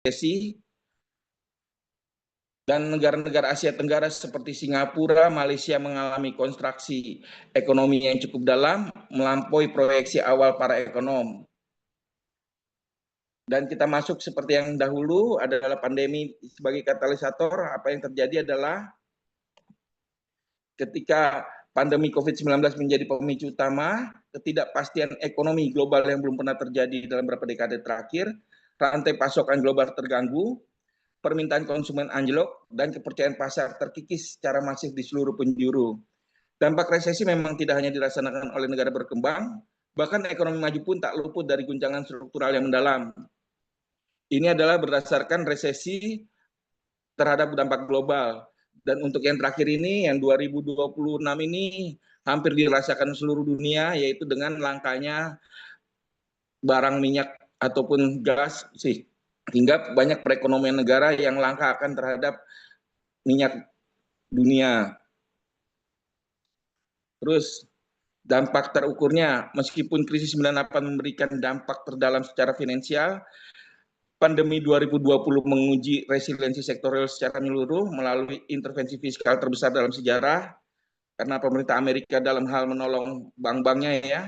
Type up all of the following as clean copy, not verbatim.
resesi, dan negara-negara Asia Tenggara seperti Singapura, Malaysia mengalami kontraksi ekonomi yang cukup dalam, melampaui proyeksi awal para ekonom. Dan kita masuk seperti yang dahulu adalah pandemi sebagai katalisator. Apa yang terjadi adalah ketika pandemi COVID-19 menjadi pemicu utama, ketidakpastian ekonomi global yang belum pernah terjadi dalam beberapa dekade terakhir, rantai pasokan global terganggu, permintaan konsumen anjlok, dan kepercayaan pasar terkikis secara masif di seluruh penjuru. Dampak resesi memang tidak hanya dirasakan oleh negara berkembang, bahkan ekonomi maju pun tak luput dari guncangan struktural yang mendalam. Ini adalah berdasarkan resesi terhadap dampak global. Dan untuk yang terakhir ini, yang 2026 ini hampir dirasakan seluruh dunia, yaitu dengan langkanya barang minyak ataupun gas sih. Hingga banyak perekonomian negara yang langka akan terhadap minyak dunia. Terus dampak terukurnya, meskipun krisis 98 memberikan dampak terdalam secara finansial, pandemi 2020 menguji resiliensi sektoral secara menyeluruh melalui intervensi fiskal terbesar dalam sejarah, karena pemerintah Amerika dalam hal menolong bank-banknya ya,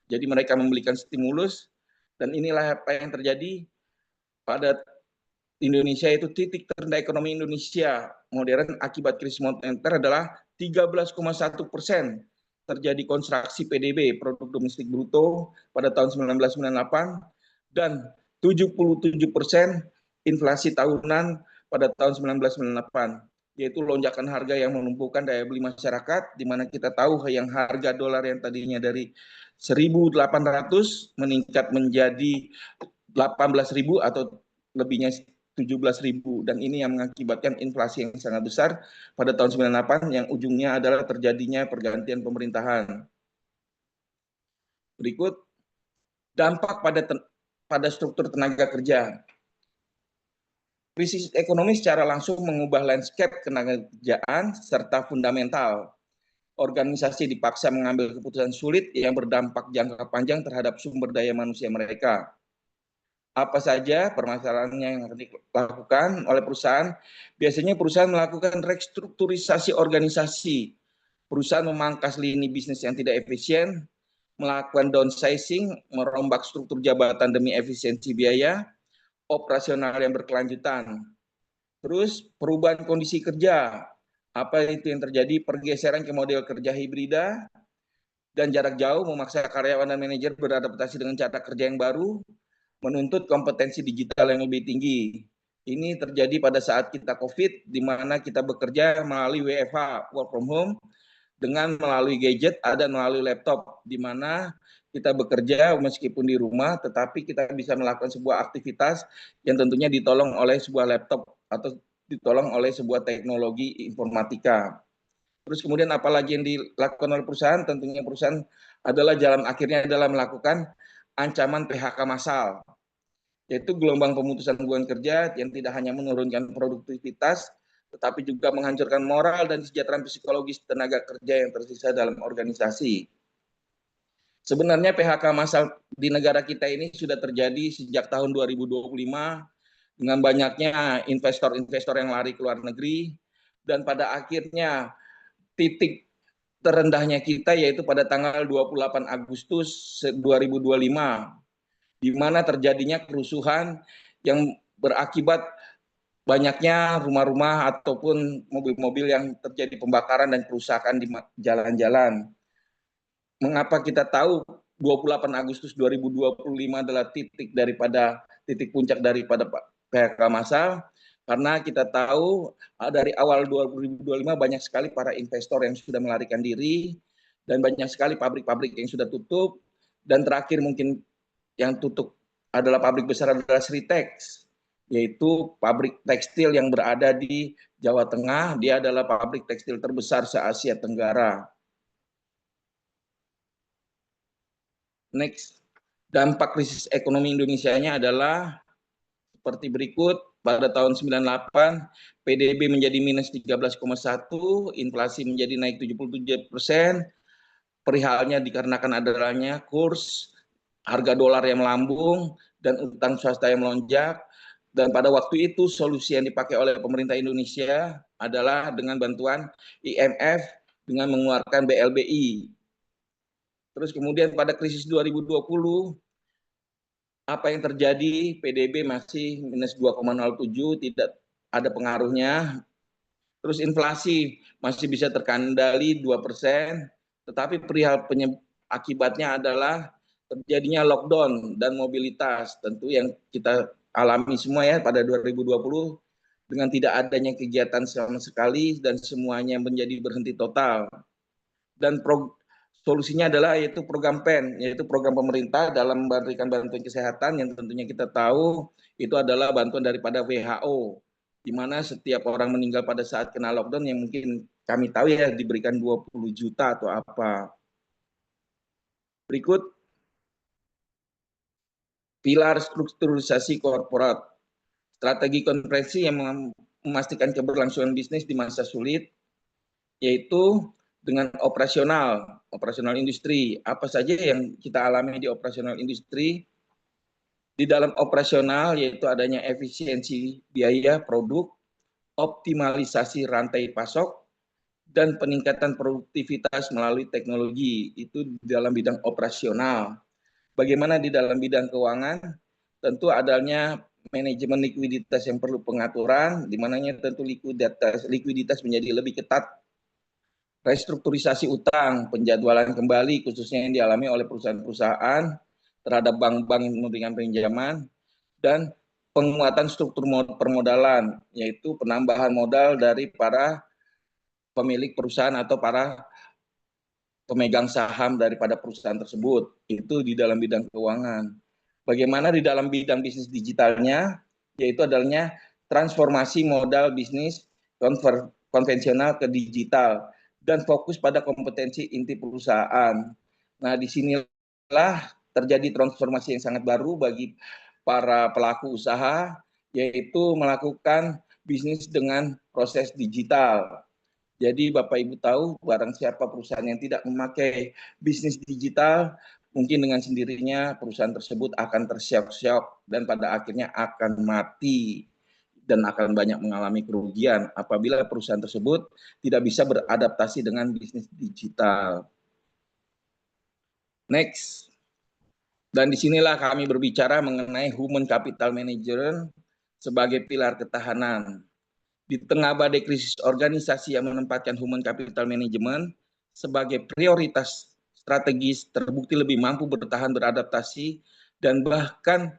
jadi mereka memberikan stimulus, dan inilah apa yang terjadi pada Indonesia, itu titik terendah ekonomi Indonesia modern akibat krisis moneter adalah 13,1%. Terjadi kontraksi PDB, produk domestik bruto, pada tahun 1998, dan 77% inflasi tahunan pada tahun 1998, yaitu lonjakan harga yang menumpukan daya beli masyarakat, di mana kita tahu yang harga dolar yang tadinya dari 1.800 meningkat menjadi 18.000 atau lebihnya 17.000, dan ini yang mengakibatkan inflasi yang sangat besar pada tahun 98 yang ujungnya adalah terjadinya pergantian pemerintahan. Berikut dampak pada struktur tenaga kerja. Krisis ekonomi secara langsung mengubah landscape ketenagakerjaan serta fundamental. Organisasi dipaksa mengambil keputusan sulit yang berdampak jangka panjang terhadap sumber daya manusia mereka. Apa saja permasalahannya yang akan dilakukan oleh perusahaan? Biasanya perusahaan melakukan restrukturisasi organisasi. Perusahaan memangkas lini bisnis yang tidak efisien, melakukan downsizing, merombak struktur jabatan demi efisiensi biaya, operasional yang berkelanjutan. Terus perubahan kondisi kerja. Apa itu yang terjadi? Pergeseran ke model kerja hibrida dan jarak jauh memaksa karyawan dan manajer beradaptasi dengan cara kerja yang baru, menuntut kompetensi digital yang lebih tinggi. Ini terjadi pada saat kita COVID, di mana kita bekerja melalui WFH, work from home, dengan melalui gadget, ada melalui laptop, di mana kita bekerja meskipun di rumah, tetapi kita bisa melakukan sebuah aktivitas yang tentunya ditolong oleh sebuah laptop atau ditolong oleh sebuah teknologi informatika. Terus kemudian apalagi yang dilakukan oleh perusahaan? Tentunya perusahaan adalah jalan akhirnya adalah melakukan ancaman PHK massal, yaitu gelombang pemutusan hubungan kerja yang tidak hanya menurunkan produktivitas, tetapi juga menghancurkan moral dan kesejahteraan psikologis tenaga kerja yang tersisa dalam organisasi. Sebenarnya PHK massal di negara kita ini sudah terjadi sejak tahun 2025 dengan banyaknya investor-investor yang lari ke luar negeri, dan pada akhirnya titik terendahnya kita yaitu pada tanggal 28 Agustus 2025, di mana terjadinya kerusuhan yang berakibat banyaknya rumah-rumah ataupun mobil-mobil yang terjadi pembakaran dan kerusakan di jalan-jalan. Mengapa kita tahu 28 Agustus 2025 adalah titik puncak daripada PHK massal? Karena kita tahu dari awal 2025 banyak sekali para investor yang sudah melarikan diri, dan banyak sekali pabrik-pabrik yang sudah tutup, dan terakhir mungkin yang tutup adalah pabrik besar adalah Sritex, yaitu pabrik tekstil yang berada di Jawa Tengah. Dia adalah pabrik tekstil terbesar se-Asia Tenggara. Next, dampak krisis ekonomi Indonesianya adalah seperti berikut. Pada tahun 98, PDB menjadi minus 13,1, inflasi menjadi naik 77%, perihalnya dikarenakan adanya kurs, harga dolar yang melambung, dan utang swasta yang melonjak, Dan pada waktu itu solusi yang dipakai oleh pemerintah Indonesia adalah dengan bantuan IMF dengan mengeluarkan BLBI. Terus kemudian pada krisis 2020, apa yang terjadi? PDB masih minus 2,07, tidak ada pengaruhnya. Terus inflasi masih bisa terkendali 2%, tetapi perihal akibatnya adalah terjadinya lockdown dan mobilitas. Tentu yang kita alami semua ya pada 2020 dengan tidak adanya kegiatan sama sekali dan semuanya menjadi berhenti total. Dan solusinya adalah yaitu program PEN, yaitu program pemerintah dalam memberikan bantuan kesehatan yang tentunya kita tahu itu adalah bantuan daripada WHO, di mana setiap orang meninggal pada saat kena lockdown yang mungkin kami tahu ya diberikan 20 juta atau apa. Berikut pilar strukturisasi korporat, strategi konferensi yang memastikan keberlangsungan bisnis di masa sulit, yaitu dengan operasional industri. Apa saja yang kita alami di operasional industri? Di dalam operasional yaitu adanya efisiensi biaya produk, optimalisasi rantai pasok, dan peningkatan produktivitas melalui teknologi. Itu di dalam bidang operasional. Bagaimana di dalam bidang keuangan? Tentu adanya manajemen likuiditas yang perlu pengaturan, di mananya tentu likuiditas menjadi lebih ketat. Restrukturisasi utang, penjadwalan kembali khususnya yang dialami oleh perusahaan-perusahaan terhadap bank-bank yang memberikan pinjaman, dan penguatan struktur permodalan, yaitu penambahan modal dari para pemilik perusahaan atau para pemegang saham daripada perusahaan tersebut. Itu di dalam bidang keuangan. Bagaimana di dalam bidang bisnis digitalnya, yaitu adanya transformasi modal bisnis konvensional ke digital dan fokus pada kompetensi inti perusahaan. Nah, disinilah terjadi transformasi yang sangat baru bagi para pelaku usaha, yaitu melakukan bisnis dengan proses digital. Jadi Bapak Ibu tahu barang siapa perusahaan yang tidak memakai bisnis digital, mungkin dengan sendirinya perusahaan tersebut akan tersyok-syok dan pada akhirnya akan mati dan akan banyak mengalami kerugian apabila perusahaan tersebut tidak bisa beradaptasi dengan bisnis digital. Next. Dan disinilah kami berbicara mengenai human capital management sebagai pilar ketahanan. Di tengah badai krisis organisasi yang menempatkan human capital management sebagai prioritas strategis, terbukti lebih mampu bertahan, beradaptasi, dan bahkan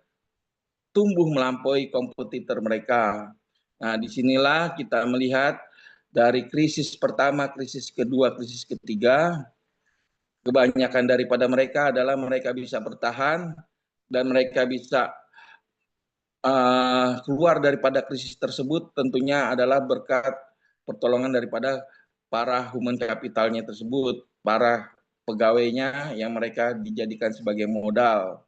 tumbuh melampaui kompetitor mereka. Nah, disinilah kita melihat dari krisis pertama, krisis kedua, krisis ketiga, kebanyakan daripada mereka adalah mereka bisa bertahan dan mereka bisa keluar daripada krisis tersebut tentunya adalah berkat pertolongan daripada para human capitalnya tersebut, para pegawainya yang mereka dijadikan sebagai modal.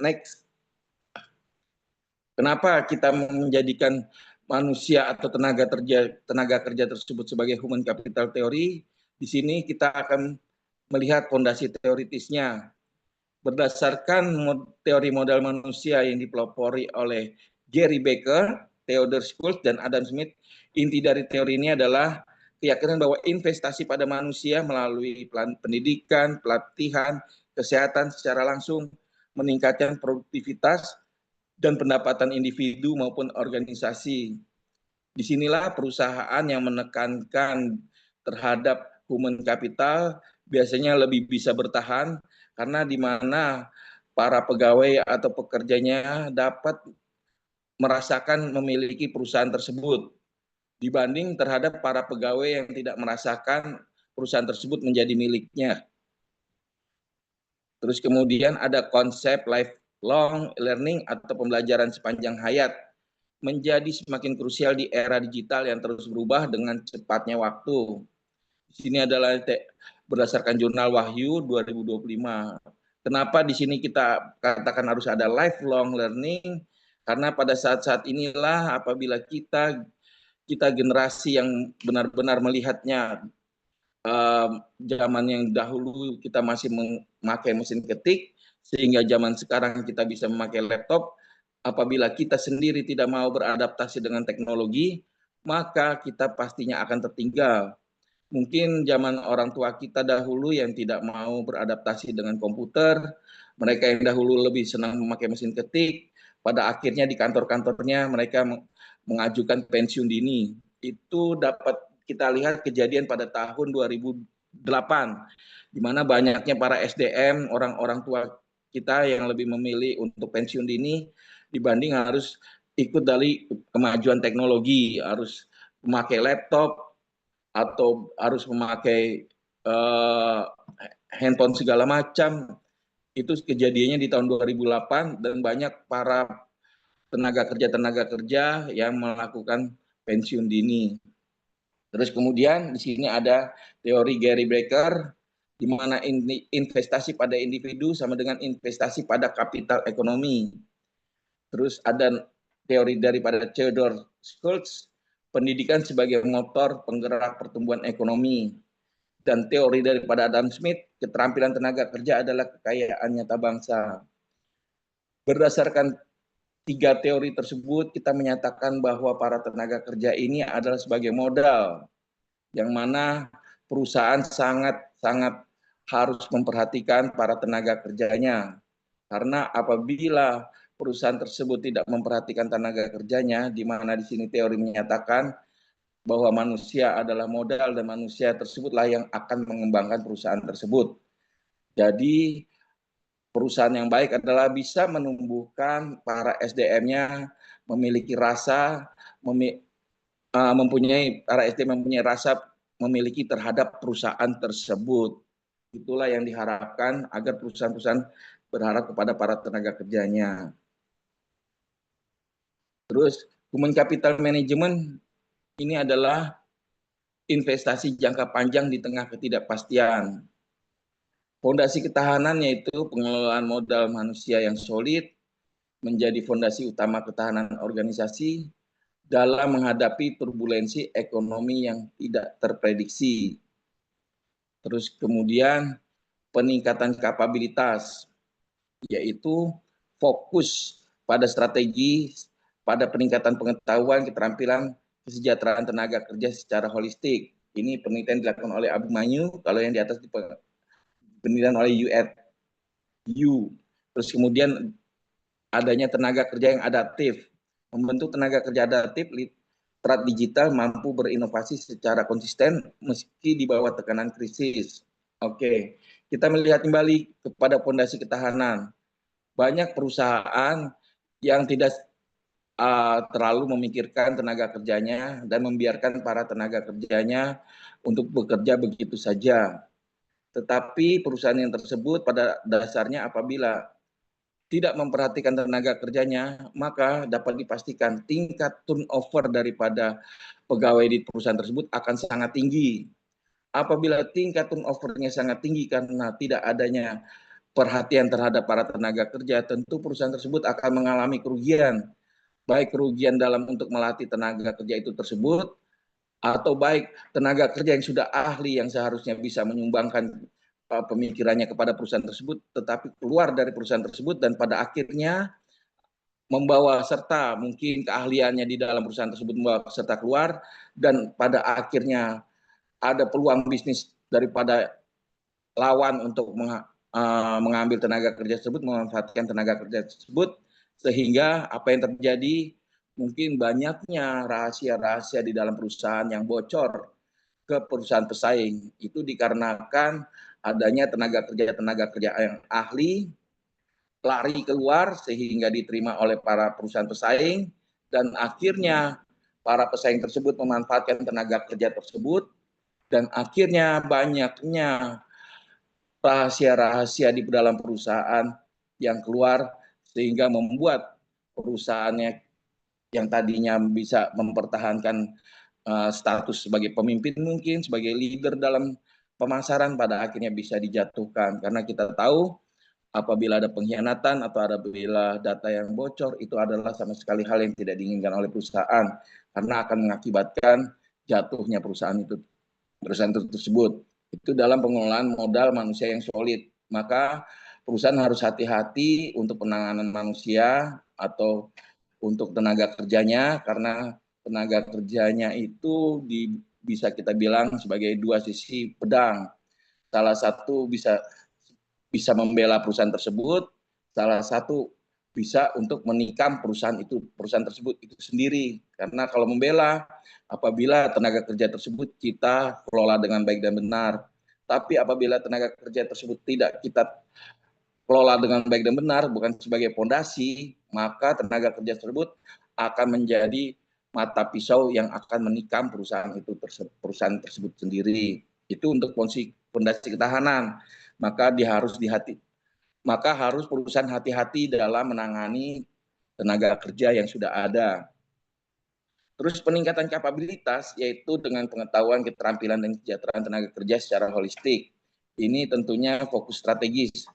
Next. Kenapa kita menjadikan manusia atau tenaga kerja tersebut sebagai human capital teori? Di sini kita akan melihat fondasi teoritisnya. Berdasarkan teori modal manusia yang dipelopori oleh Gary Becker, Theodore Schultz, dan Adam Smith, inti dari teori ini adalah keyakinan bahwa investasi pada manusia melalui pendidikan, pelatihan, kesehatan secara langsung meningkatkan produktivitas dan pendapatan individu maupun organisasi. Disinilah perusahaan yang menekankan terhadap human capital biasanya lebih bisa bertahan karena di mana para pegawai atau pekerjanya dapat merasakan memiliki perusahaan tersebut dibanding terhadap para pegawai yang tidak merasakan perusahaan tersebut menjadi miliknya. Terus kemudian ada konsep lifelong learning atau pembelajaran sepanjang hayat menjadi semakin krusial di era digital yang terus berubah dengan cepatnya waktu. Di sini adalah berdasarkan jurnal Wahyu 2025. Kenapa di sini kita katakan harus ada lifelong learning? Karena pada saat-saat inilah apabila kita generasi yang benar-benar melihatnya zaman yang dahulu kita masih memakai mesin ketik, sehingga zaman sekarang kita bisa memakai laptop, apabila kita sendiri tidak mau beradaptasi dengan teknologi, maka kita pastinya akan tertinggal. Mungkin zaman orang tua kita dahulu yang tidak mau beradaptasi dengan komputer, mereka yang dahulu lebih senang memakai mesin ketik, pada akhirnya di kantor-kantornya mereka mengajukan pensiun dini. Itu dapat kita lihat kejadian pada tahun 2008, di mana banyaknya para SDM, orang-orang tua kita yang lebih memilih untuk pensiun dini dibanding harus ikut dari kemajuan teknologi, harus memakai laptop, atau harus memakai handphone segala macam. Itu kejadiannya di tahun 2008 dan banyak para tenaga kerja yang melakukan pensiun dini. Terus kemudian di sini ada teori Gary Becker, di mana investasi pada individu sama dengan investasi pada kapital ekonomi. Terus ada teori daripada Theodore Schultz, pendidikan sebagai motor penggerak pertumbuhan ekonomi. Dan teori daripada Adam Smith, keterampilan tenaga kerja adalah kekayaan nyata bangsa. Berdasarkan tiga teori tersebut, kita menyatakan bahwa para tenaga kerja ini adalah sebagai modal, yang mana perusahaan sangat harus memperhatikan para tenaga kerjanya. Karena apabila perusahaan tersebut tidak memperhatikan tenaga kerjanya, di mana di sini teori menyatakan bahwa manusia adalah modal dan manusia tersebutlah yang akan mengembangkan perusahaan tersebut. Jadi perusahaan yang baik adalah bisa menumbuhkan para SDM-nya memiliki rasa, mempunyai para SDM mempunyai rasa memiliki terhadap perusahaan tersebut. Itulah yang diharapkan agar perusahaan-perusahaan berharap kepada para tenaga kerjanya. Terus human capital management ini adalah investasi jangka panjang di tengah ketidakpastian. Fondasi ketahanan yaitu pengelolaan modal manusia yang solid menjadi fondasi utama ketahanan organisasi dalam menghadapi turbulensi ekonomi yang tidak terprediksi. Terus kemudian peningkatan kapabilitas, yaitu fokus pada strategi, pada peningkatan pengetahuan, keterampilan, kesejahteraan tenaga kerja secara holistik. Ini penelitian dilakukan oleh Abimanyu, kalau yang di atas penelitian oleh U. Terus kemudian adanya tenaga kerja yang adaptif. Membentuk tenaga kerja adaptif, literat digital mampu berinovasi secara konsisten meski di bawah tekanan krisis. Oke, kita melihat kembali kepada fondasi ketahanan. Banyak perusahaan yang tidak terlalu memikirkan tenaga kerjanya dan membiarkan para tenaga kerjanya untuk bekerja begitu saja. Tetapi perusahaan yang tersebut pada dasarnya apabila tidak memperhatikan tenaga kerjanya, maka dapat dipastikan tingkat turnover daripada pegawai di perusahaan tersebut akan sangat tinggi. Apabila tingkat turnover-nya sangat tinggi karena tidak adanya perhatian terhadap para tenaga kerja, tentu perusahaan tersebut akan mengalami kerugian. Baik kerugian dalam untuk melatih tenaga kerja itu tersebut, atau baik tenaga kerja yang sudah ahli yang seharusnya bisa menyumbangkan pemikirannya kepada perusahaan tersebut, tetapi keluar dari perusahaan tersebut dan pada akhirnya membawa serta mungkin keahliannya di dalam perusahaan tersebut membawa serta keluar, dan pada akhirnya ada peluang bisnis daripada lawan untuk mengambil tenaga kerja tersebut, memanfaatkan tenaga kerja tersebut, sehingga apa yang terjadi mungkin banyaknya rahasia-rahasia di dalam perusahaan yang bocor ke perusahaan pesaing. Itu dikarenakan adanya tenaga kerja yang ahli lari keluar sehingga diterima oleh para perusahaan pesaing, dan akhirnya para pesaing tersebut memanfaatkan tenaga kerja tersebut, dan akhirnya banyaknya rahasia-rahasia di dalam perusahaan yang keluar sehingga membuat perusahaannya yang tadinya bisa mempertahankan status sebagai pemimpin mungkin sebagai leader dalam pemasaran pada akhirnya bisa dijatuhkan, karena kita tahu apabila ada pengkhianatan atau apabila data yang bocor itu adalah sama sekali hal yang tidak diinginkan oleh perusahaan, karena akan mengakibatkan jatuhnya perusahaan tersebut. Itu dalam pengelolaan modal manusia yang solid. Maka perusahaan harus hati-hati untuk penanganan manusia atau untuk tenaga kerjanya, karena tenaga kerjanya itu bisa kita bilang sebagai dua sisi pedang. Salah satu bisa membela perusahaan tersebut, salah satu bisa untuk menikam perusahaan tersebut itu sendiri. Karena kalau membela, apabila tenaga kerja tersebut kita kelola dengan baik dan benar, tapi apabila tenaga kerja tersebut tidak kita kelola dengan baik dan benar, bukan sebagai fondasi, maka tenaga kerja tersebut akan menjadi mata pisau yang akan menikam perusahaan tersebut sendiri. Itu untuk fondasi ketahanan. Maka harus perusahaan hati-hati dalam menangani tenaga kerja yang sudah ada. Terus peningkatan kapabilitas yaitu dengan pengetahuan, keterampilan, dan kesejahteraan tenaga kerja secara holistik. Ini tentunya fokus strategis.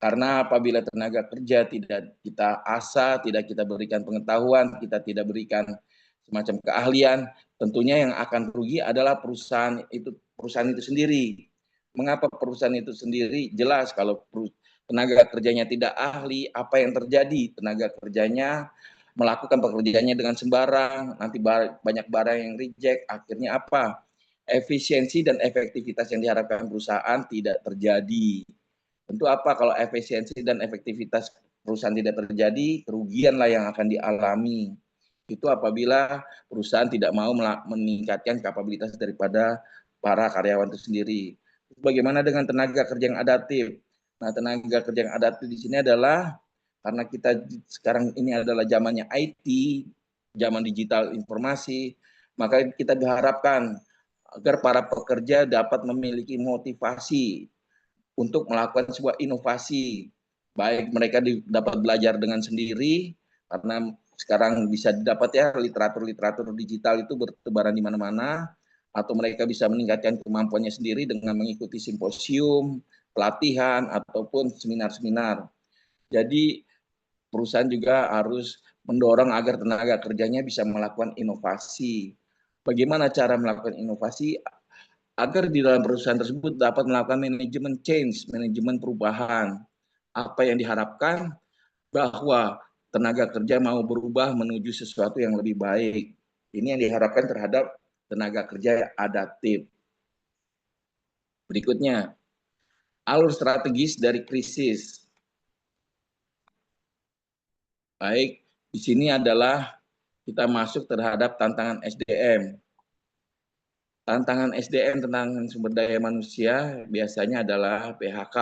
Karena apabila tenaga kerja tidak kita asah, tidak kita berikan pengetahuan, kita tidak berikan semacam keahlian, tentunya yang akan rugi adalah perusahaan itu sendiri. Mengapa perusahaan itu sendiri? Jelas kalau tenaga kerjanya tidak ahli, apa yang terjadi? Tenaga kerjanya melakukan pekerjaannya dengan sembarang, nanti banyak barang yang reject, akhirnya apa? Efisiensi dan efektivitas yang diharapkan perusahaan tidak terjadi. Tentu apa kalau efisiensi dan efektivitas perusahaan tidak terjadi, kerugianlah yang akan dialami. Itu apabila perusahaan tidak mau meningkatkan kapabilitas daripada para karyawan itu sendiri. Bagaimana dengan tenaga kerja yang adaptif? Nah, tenaga kerja yang adaptif di sini adalah karena kita sekarang ini adalah zamannya IT, zaman digital informasi, maka kita diharapkan agar para pekerja dapat memiliki motivasi untuk melakukan sebuah inovasi. Baik mereka dapat belajar dengan sendiri, karena sekarang bisa didapat ya literatur digital itu bertebaran di mana-mana, atau mereka bisa meningkatkan kemampuannya sendiri dengan mengikuti simposium, pelatihan, ataupun seminar-seminar. Jadi perusahaan juga harus mendorong agar tenaga kerjanya bisa melakukan inovasi. Bagaimana cara melakukan inovasi? Agar di dalam perusahaan tersebut dapat melakukan manajemen change, manajemen perubahan. Apa yang diharapkan bahwa tenaga kerja mau berubah menuju sesuatu yang lebih baik. Ini yang diharapkan terhadap tenaga kerja yang adaptif. Berikutnya, alur strategis dari krisis. Baik, di sini adalah kita masuk terhadap tantangan SDM. Tantangan SDM, tantangan sumber daya manusia biasanya adalah PHK,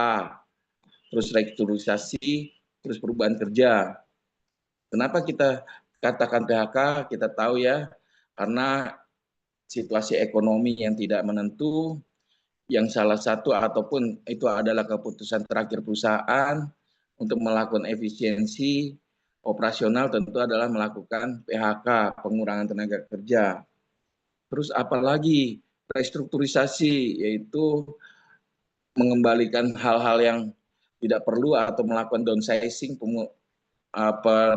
terus restrukturisasi, terus perubahan kerja. Kenapa kita katakan PHK? Kita tahu ya, karena situasi ekonomi yang tidak menentu, yang salah satu ataupun itu adalah keputusan terakhir perusahaan untuk melakukan efisiensi operasional tentu adalah melakukan PHK, pengurangan tenaga kerja. Terus apalagi restrukturisasi, yaitu mengembalikan hal-hal yang tidak perlu atau melakukan downsizing,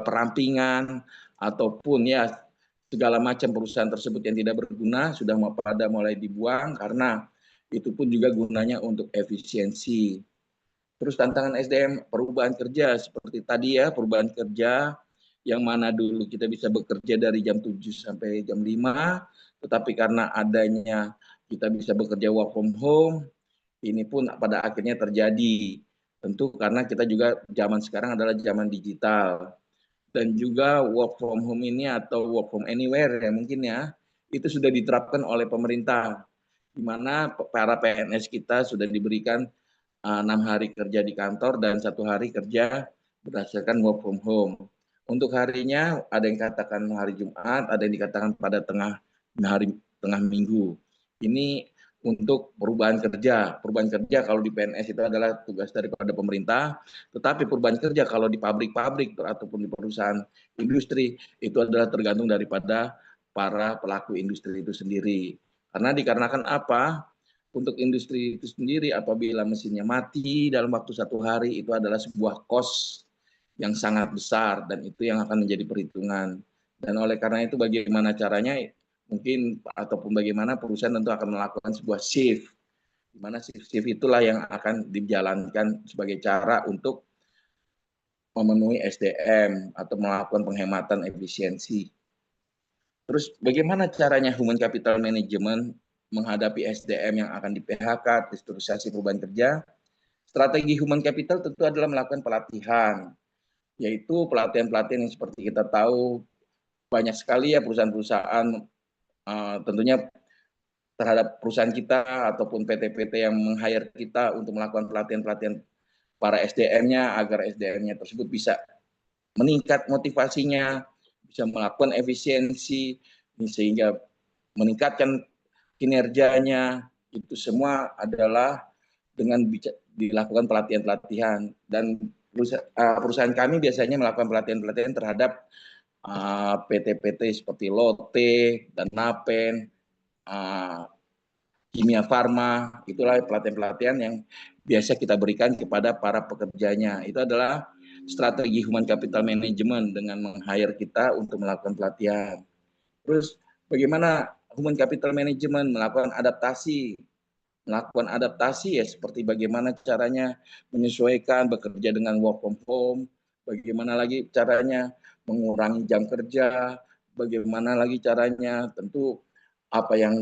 perampingan, ataupun ya segala macam perusahaan tersebut yang tidak berguna sudah pada mulai dibuang karena itu pun juga gunanya untuk efisiensi. Terus tantangan SDM perubahan kerja seperti tadi ya, perubahan kerja yang mana dulu kita bisa bekerja dari jam 7 sampai jam 5, tetapi karena adanya kita bisa bekerja work from home, ini pun pada akhirnya terjadi. Tentu karena kita juga zaman sekarang adalah zaman digital. Dan juga work from home ini atau work from anywhere ya mungkin ya, itu sudah diterapkan oleh pemerintah. Di mana para PNS kita sudah diberikan 6 hari kerja di kantor dan 1 hari kerja berdasarkan work from home. Untuk harinya ada yang katakan hari Jumat, ada yang dikatakan pada tengah minggu. Ini untuk perubahan kerja. Perubahan kerja kalau di PNS itu adalah tugas daripada pemerintah, tetapi perubahan kerja kalau di pabrik-pabrik ataupun di perusahaan industri itu adalah tergantung daripada para pelaku industri itu sendiri. Karena dikarenakan apa? Untuk industri itu sendiri apabila mesinnya mati dalam waktu 1 hari itu adalah sebuah cost yang sangat besar dan itu yang akan menjadi perhitungan. Dan oleh karena itu bagaimana caranya mungkin ataupun bagaimana perusahaan tentu akan melakukan sebuah shift. Di mana shift itulah yang akan dijalankan sebagai cara untuk memenuhi SDM atau melakukan penghematan efisiensi. Terus bagaimana caranya human capital management menghadapi SDM yang akan di PHK, restrukturisasi perubahan kerja? Strategi human capital tentu adalah melakukan pelatihan, yaitu pelatihan-pelatihan yang seperti kita tahu banyak sekali ya perusahaan-perusahaan tentunya terhadap perusahaan kita ataupun PT-PT yang meng-hire kita untuk melakukan pelatihan-pelatihan para SDM-nya agar SDM-nya tersebut bisa meningkat motivasinya, bisa melakukan efisiensi sehingga meningkatkan kinerjanya. Itu semua adalah dengan dilakukan pelatihan-pelatihan, dan perusahaan kami biasanya melakukan pelatihan-pelatihan terhadap PT-PT seperti Lotte dan Napen, Kimia Farma. Itulah pelatihan-pelatihan yang biasa kita berikan kepada para pekerjanya. Itu adalah strategi human capital management dengan meng-hire kita untuk melakukan pelatihan. Terus bagaimana human capital management melakukan adaptasi ya, seperti bagaimana caranya menyesuaikan bekerja dengan work from home, bagaimana lagi caranya mengurangi jam kerja, bagaimana lagi caranya tentu apa yang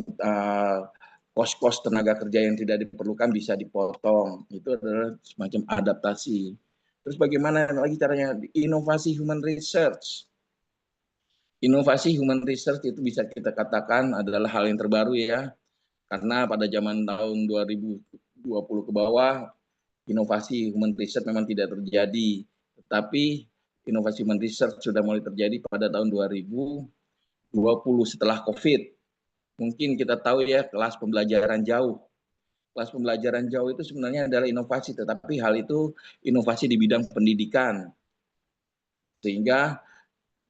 kos-kos tenaga kerja yang tidak diperlukan bisa dipotong. Itu adalah semacam adaptasi. Terus bagaimana lagi caranya inovasi human research. Inovasi human research itu bisa kita katakan adalah hal yang terbaru ya, karena pada zaman tahun 2020 ke bawah, inovasi human research memang tidak terjadi. Tetapi inovasi human research sudah mulai terjadi pada tahun 2020 setelah COVID. Mungkin kita tahu ya, kelas pembelajaran jauh. Kelas pembelajaran jauh itu sebenarnya adalah inovasi, tetapi hal itu inovasi di bidang pendidikan. Sehingga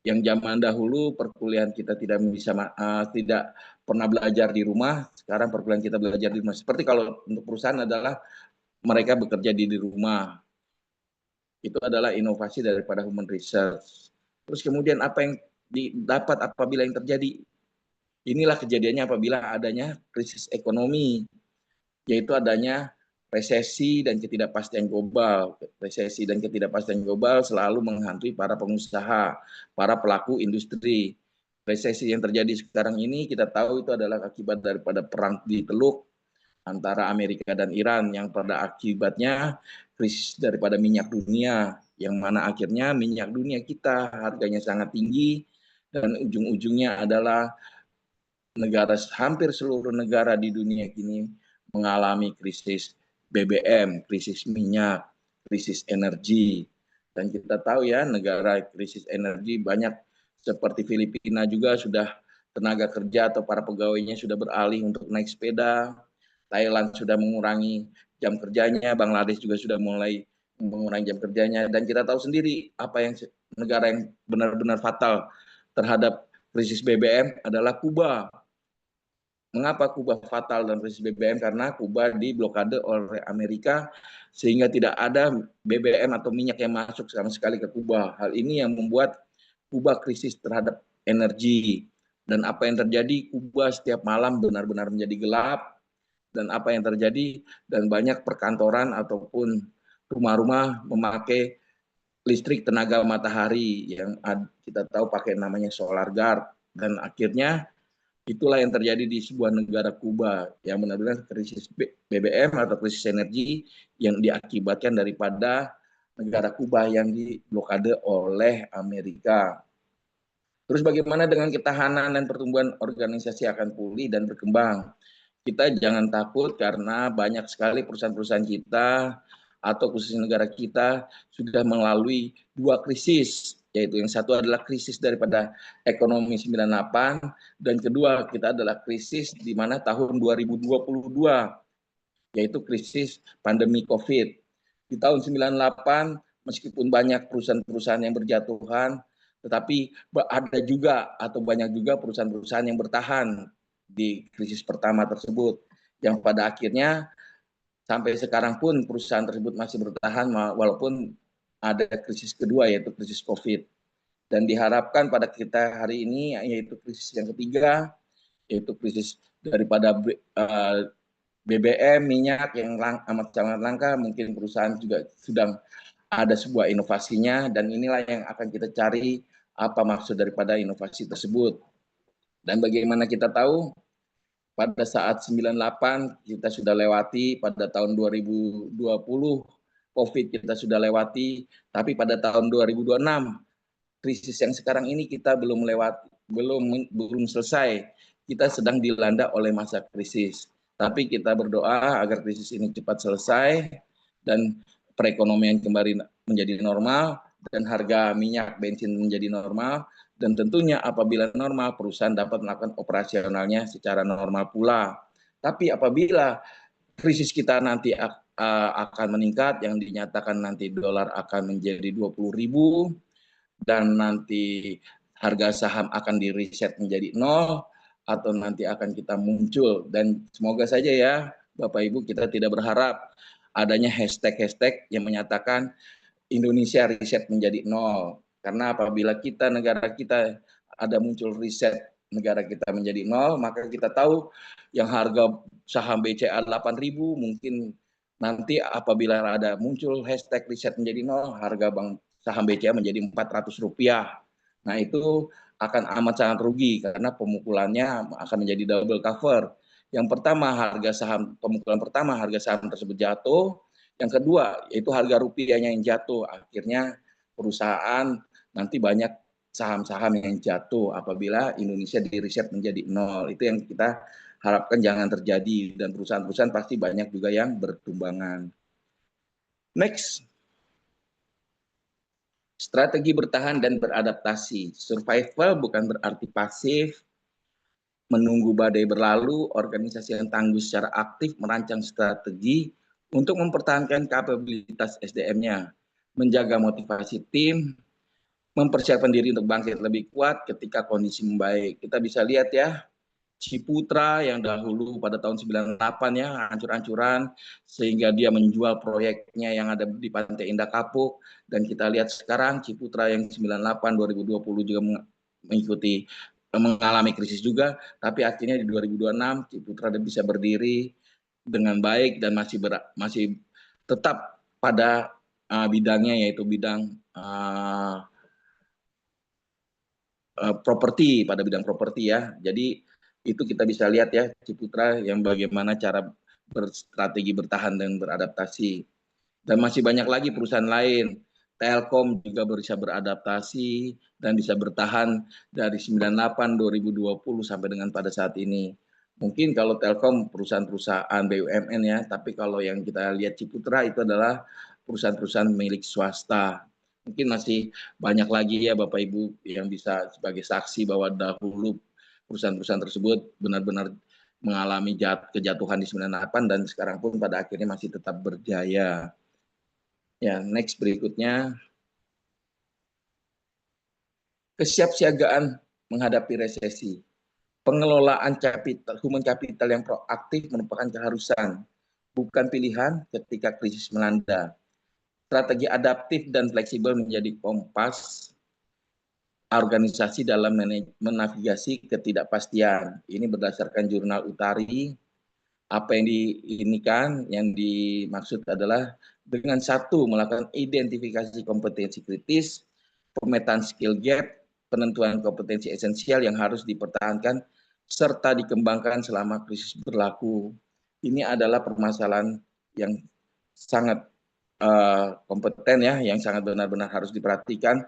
yang zaman dahulu perkuliahan kita tidak pernah belajar di rumah, sekarang perkuliahan kita belajar di rumah. Seperti kalau untuk perusahaan adalah mereka bekerja di rumah. Itu adalah inovasi daripada human research. Terus kemudian apa yang didapat apabila yang terjadi? Inilah kejadiannya apabila adanya krisis ekonomi, yaitu adanya resesi dan ketidakpastian global. Resesi dan ketidakpastian global selalu menghantui para pengusaha, para pelaku industri. Resesi yang terjadi sekarang ini kita tahu itu adalah akibat daripada perang di Teluk antara Amerika dan Iran, yang pada akibatnya krisis daripada minyak dunia, yang mana akhirnya minyak dunia kita harganya sangat tinggi, dan ujung-ujungnya adalah hampir seluruh negara di dunia kini mengalami krisis BBM, krisis minyak, krisis energi. Dan kita tahu ya, negara krisis energi banyak seperti Filipina juga sudah tenaga kerja atau para pegawainya sudah beralih untuk naik sepeda. Thailand sudah mengurangi jam kerjanya, Bangladesh juga sudah mulai mengurangi jam kerjanya, dan kita tahu sendiri apa yang negara yang benar-benar fatal terhadap krisis BBM adalah Kuba. Mengapa Kuba fatal dan krisis BBM? Karena Kuba diblokade oleh Amerika sehingga tidak ada BBM atau minyak yang masuk sama sekali ke Kuba. Hal ini yang membuat Kuba krisis terhadap energi. Dan apa yang terjadi, Kuba setiap malam benar-benar menjadi gelap. Dan apa yang terjadi, dan banyak perkantoran ataupun rumah-rumah memakai listrik tenaga matahari yang kita tahu pakai namanya solar guard. Dan akhirnya itulah yang terjadi di sebuah negara Kuba yang benar-benar krisis BBM atau krisis energi yang diakibatkan daripada negara Kuba yang diblokade oleh Amerika. Terus bagaimana dengan ketahanan dan pertumbuhan organisasi akan pulih dan berkembang? Kita jangan takut karena banyak sekali perusahaan-perusahaan kita atau khususnya negara kita sudah melalui dua krisis, yaitu yang satu adalah krisis daripada ekonomi 98, dan kedua kita adalah krisis di mana tahun 2022, yaitu krisis pandemi COVID. Di tahun 98, meskipun banyak perusahaan-perusahaan yang berjatuhan, tetapi ada juga atau banyak juga perusahaan-perusahaan yang bertahan di krisis pertama tersebut, yang pada akhirnya sampai sekarang pun perusahaan tersebut masih bertahan walaupun ada krisis kedua, yaitu krisis COVID. Dan diharapkan pada kita hari ini yaitu krisis yang ketiga, yaitu krisis daripada BBM, minyak yang amat sangat langka. Mungkin perusahaan juga sedang ada sebuah inovasinya, dan inilah yang akan kita cari apa maksud daripada inovasi tersebut. Dan bagaimana kita tahu pada saat 98 kita sudah lewati, pada tahun 2020 COVID kita sudah lewati, tapi pada tahun 2026 krisis yang sekarang ini kita belum lewati, belum selesai. Kita sedang dilanda oleh masa krisis. Tapi kita berdoa agar krisis ini cepat selesai dan perekonomian kembali menjadi normal dan harga minyak bensin menjadi normal, dan tentunya apabila normal perusahaan dapat melakukan operasionalnya secara normal pula. Tapi apabila krisis kita nanti akan meningkat, yang dinyatakan nanti dolar akan menjadi 20.000 dan nanti harga saham akan di-reset menjadi nol, atau nanti akan kita muncul, dan semoga saja ya Bapak Ibu, kita tidak berharap adanya hashtag-hashtag yang menyatakan Indonesia riset menjadi nol. Karena apabila negara kita ada muncul riset negara kita menjadi nol, maka kita tahu yang harga saham BCA 8.000 mungkin nanti apabila ada muncul hashtag riset menjadi nol, harga saham BCA menjadi Rp400. Nah itu akan amat sangat rugi karena pemukulannya akan menjadi double cover. Yang pertama, pemukulan pertama harga saham tersebut jatuh. Yang kedua, yaitu harga rupiahnya yang jatuh. Akhirnya perusahaan nanti banyak saham-saham yang jatuh apabila Indonesia di-reset menjadi nol. Itu yang kita harapkan jangan terjadi, dan perusahaan-perusahaan pasti banyak juga yang bertumbangan. Next. Strategi bertahan dan beradaptasi. Survival bukan berarti pasif, menunggu badai berlalu. Organisasi yang tangguh secara aktif merancang strategi untuk mempertahankan kapabilitas SDM-nya, menjaga motivasi tim, mempersiapkan diri untuk bangkit lebih kuat ketika kondisi membaik. Kita bisa lihat ya, Ciputra yang dahulu pada tahun 98 ya, hancur-hancuran, sehingga dia menjual proyeknya yang ada di Pantai Indah Kapuk, dan kita lihat sekarang Ciputra yang 98 2020 juga mengalami krisis juga, tapi akhirnya di 2026 Ciputra bisa berdiri dengan baik dan masih tetap pada bidangnya, yaitu bidang properti, pada bidang properti ya. Jadi itu kita bisa lihat ya Ciputra yang bagaimana cara berstrategi bertahan dan beradaptasi. Dan masih banyak lagi perusahaan lain. Telkom juga bisa beradaptasi dan bisa bertahan dari 98 2020 sampai dengan pada saat ini. Mungkin kalau Telkom perusahaan-perusahaan BUMN ya, tapi kalau yang kita lihat Ciputra itu adalah perusahaan-perusahaan milik swasta. Mungkin masih banyak lagi ya Bapak Ibu yang bisa sebagai saksi bahwa dahulu perusahaan-perusahaan tersebut benar-benar mengalami kejatuhan di 98 dan sekarang pun pada akhirnya masih tetap berjaya. Ya, next berikutnya. Kesiapsiagaan menghadapi resesi. Pengelolaan human capital yang proaktif merupakan keharusan, bukan pilihan ketika krisis melanda. Strategi adaptif dan fleksibel menjadi kompas organisasi dalam menavigasi ketidakpastian. Ini berdasarkan jurnal Utari. Apa yang dimaksud adalah dengan satu, melakukan identifikasi kompetensi kritis, pemetaan skill gap, penentuan kompetensi esensial yang harus dipertahankan serta dikembangkan selama krisis berlaku. Ini adalah permasalahan yang sangat kompeten ya, yang sangat benar-benar harus diperhatikan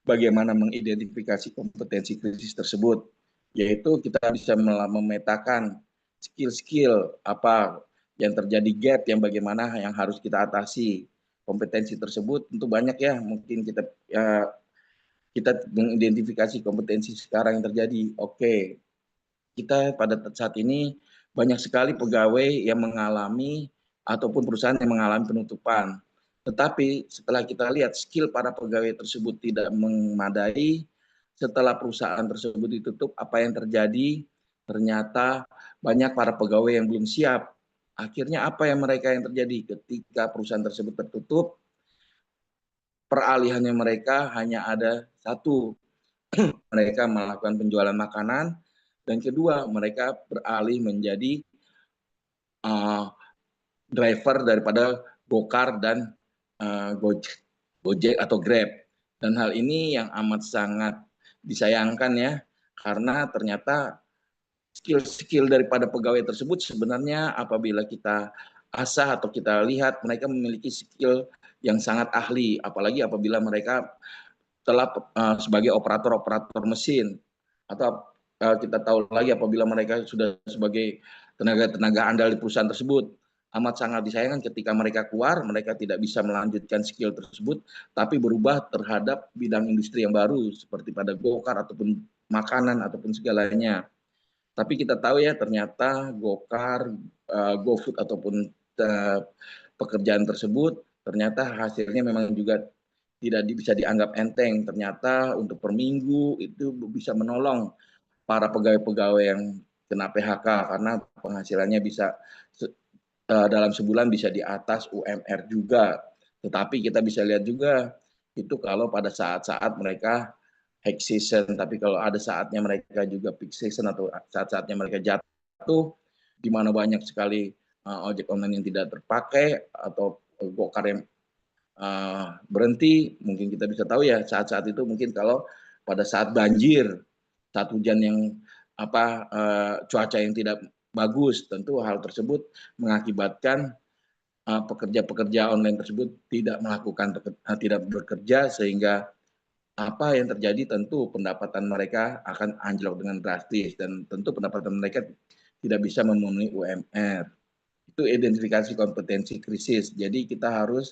bagaimana mengidentifikasi kompetensi krisis tersebut, yaitu kita bisa memetakan skill-skill apa yang terjadi gap yang bagaimana yang harus kita atasi. Kompetensi tersebut tentu banyak ya, mungkin kita mengidentifikasi kompetensi sekarang yang terjadi. Oke, kita pada saat ini banyak sekali pegawai yang mengalami ataupun perusahaan yang mengalami penutupan. Tetapi setelah kita lihat skill para pegawai tersebut tidak memadai, setelah perusahaan tersebut ditutup, apa yang terjadi? Ternyata banyak para pegawai yang belum siap. Akhirnya apa yang terjadi ketika perusahaan tersebut tertutup? Peralihannya mereka hanya ada satu, mereka melakukan penjualan makanan, dan kedua mereka beralih menjadi driver daripada Gokar dan Gojek. Gojek atau Grab. Dan hal ini yang amat sangat disayangkan ya, karena ternyata skill-skill daripada pegawai tersebut sebenarnya apabila kita asah atau kita lihat mereka memiliki skill yang sangat ahli, apalagi apabila mereka telah sebagai operator-operator mesin, atau kita tahu lagi apabila mereka sudah sebagai tenaga-tenaga andal di perusahaan tersebut. Amat sangat disayangkan ketika mereka keluar, mereka tidak bisa melanjutkan skill tersebut, tapi berubah terhadap bidang industri yang baru, seperti pada Gokar ataupun makanan ataupun segalanya. Tapi kita tahu ya ternyata Gokar, GoFood ataupun pekerjaan tersebut ternyata hasilnya memang juga tidak bisa dianggap enteng. Ternyata untuk per minggu itu bisa menolong para pegawai-pegawai yang kena PHK karena penghasilannya bisa dalam sebulan bisa di atas UMR juga. Tetapi kita bisa lihat juga itu kalau pada saat-saat mereka high season, tapi kalau ada saatnya mereka juga peak season atau saat-saatnya mereka jatuh, di mana banyak sekali ojek online yang tidak terpakai atau Gokar yang berhenti, mungkin kita bisa tahu ya saat-saat itu mungkin kalau pada saat banjir, saat hujan yang cuaca yang tidak bagus, tentu hal tersebut mengakibatkan pekerja-pekerja online tersebut tidak bekerja, sehingga apa yang terjadi tentu pendapatan mereka akan anjlok dengan drastis dan tentu pendapatan mereka tidak bisa memenuhi UMR. Itu identifikasi kompetensi krisis. Jadi kita harus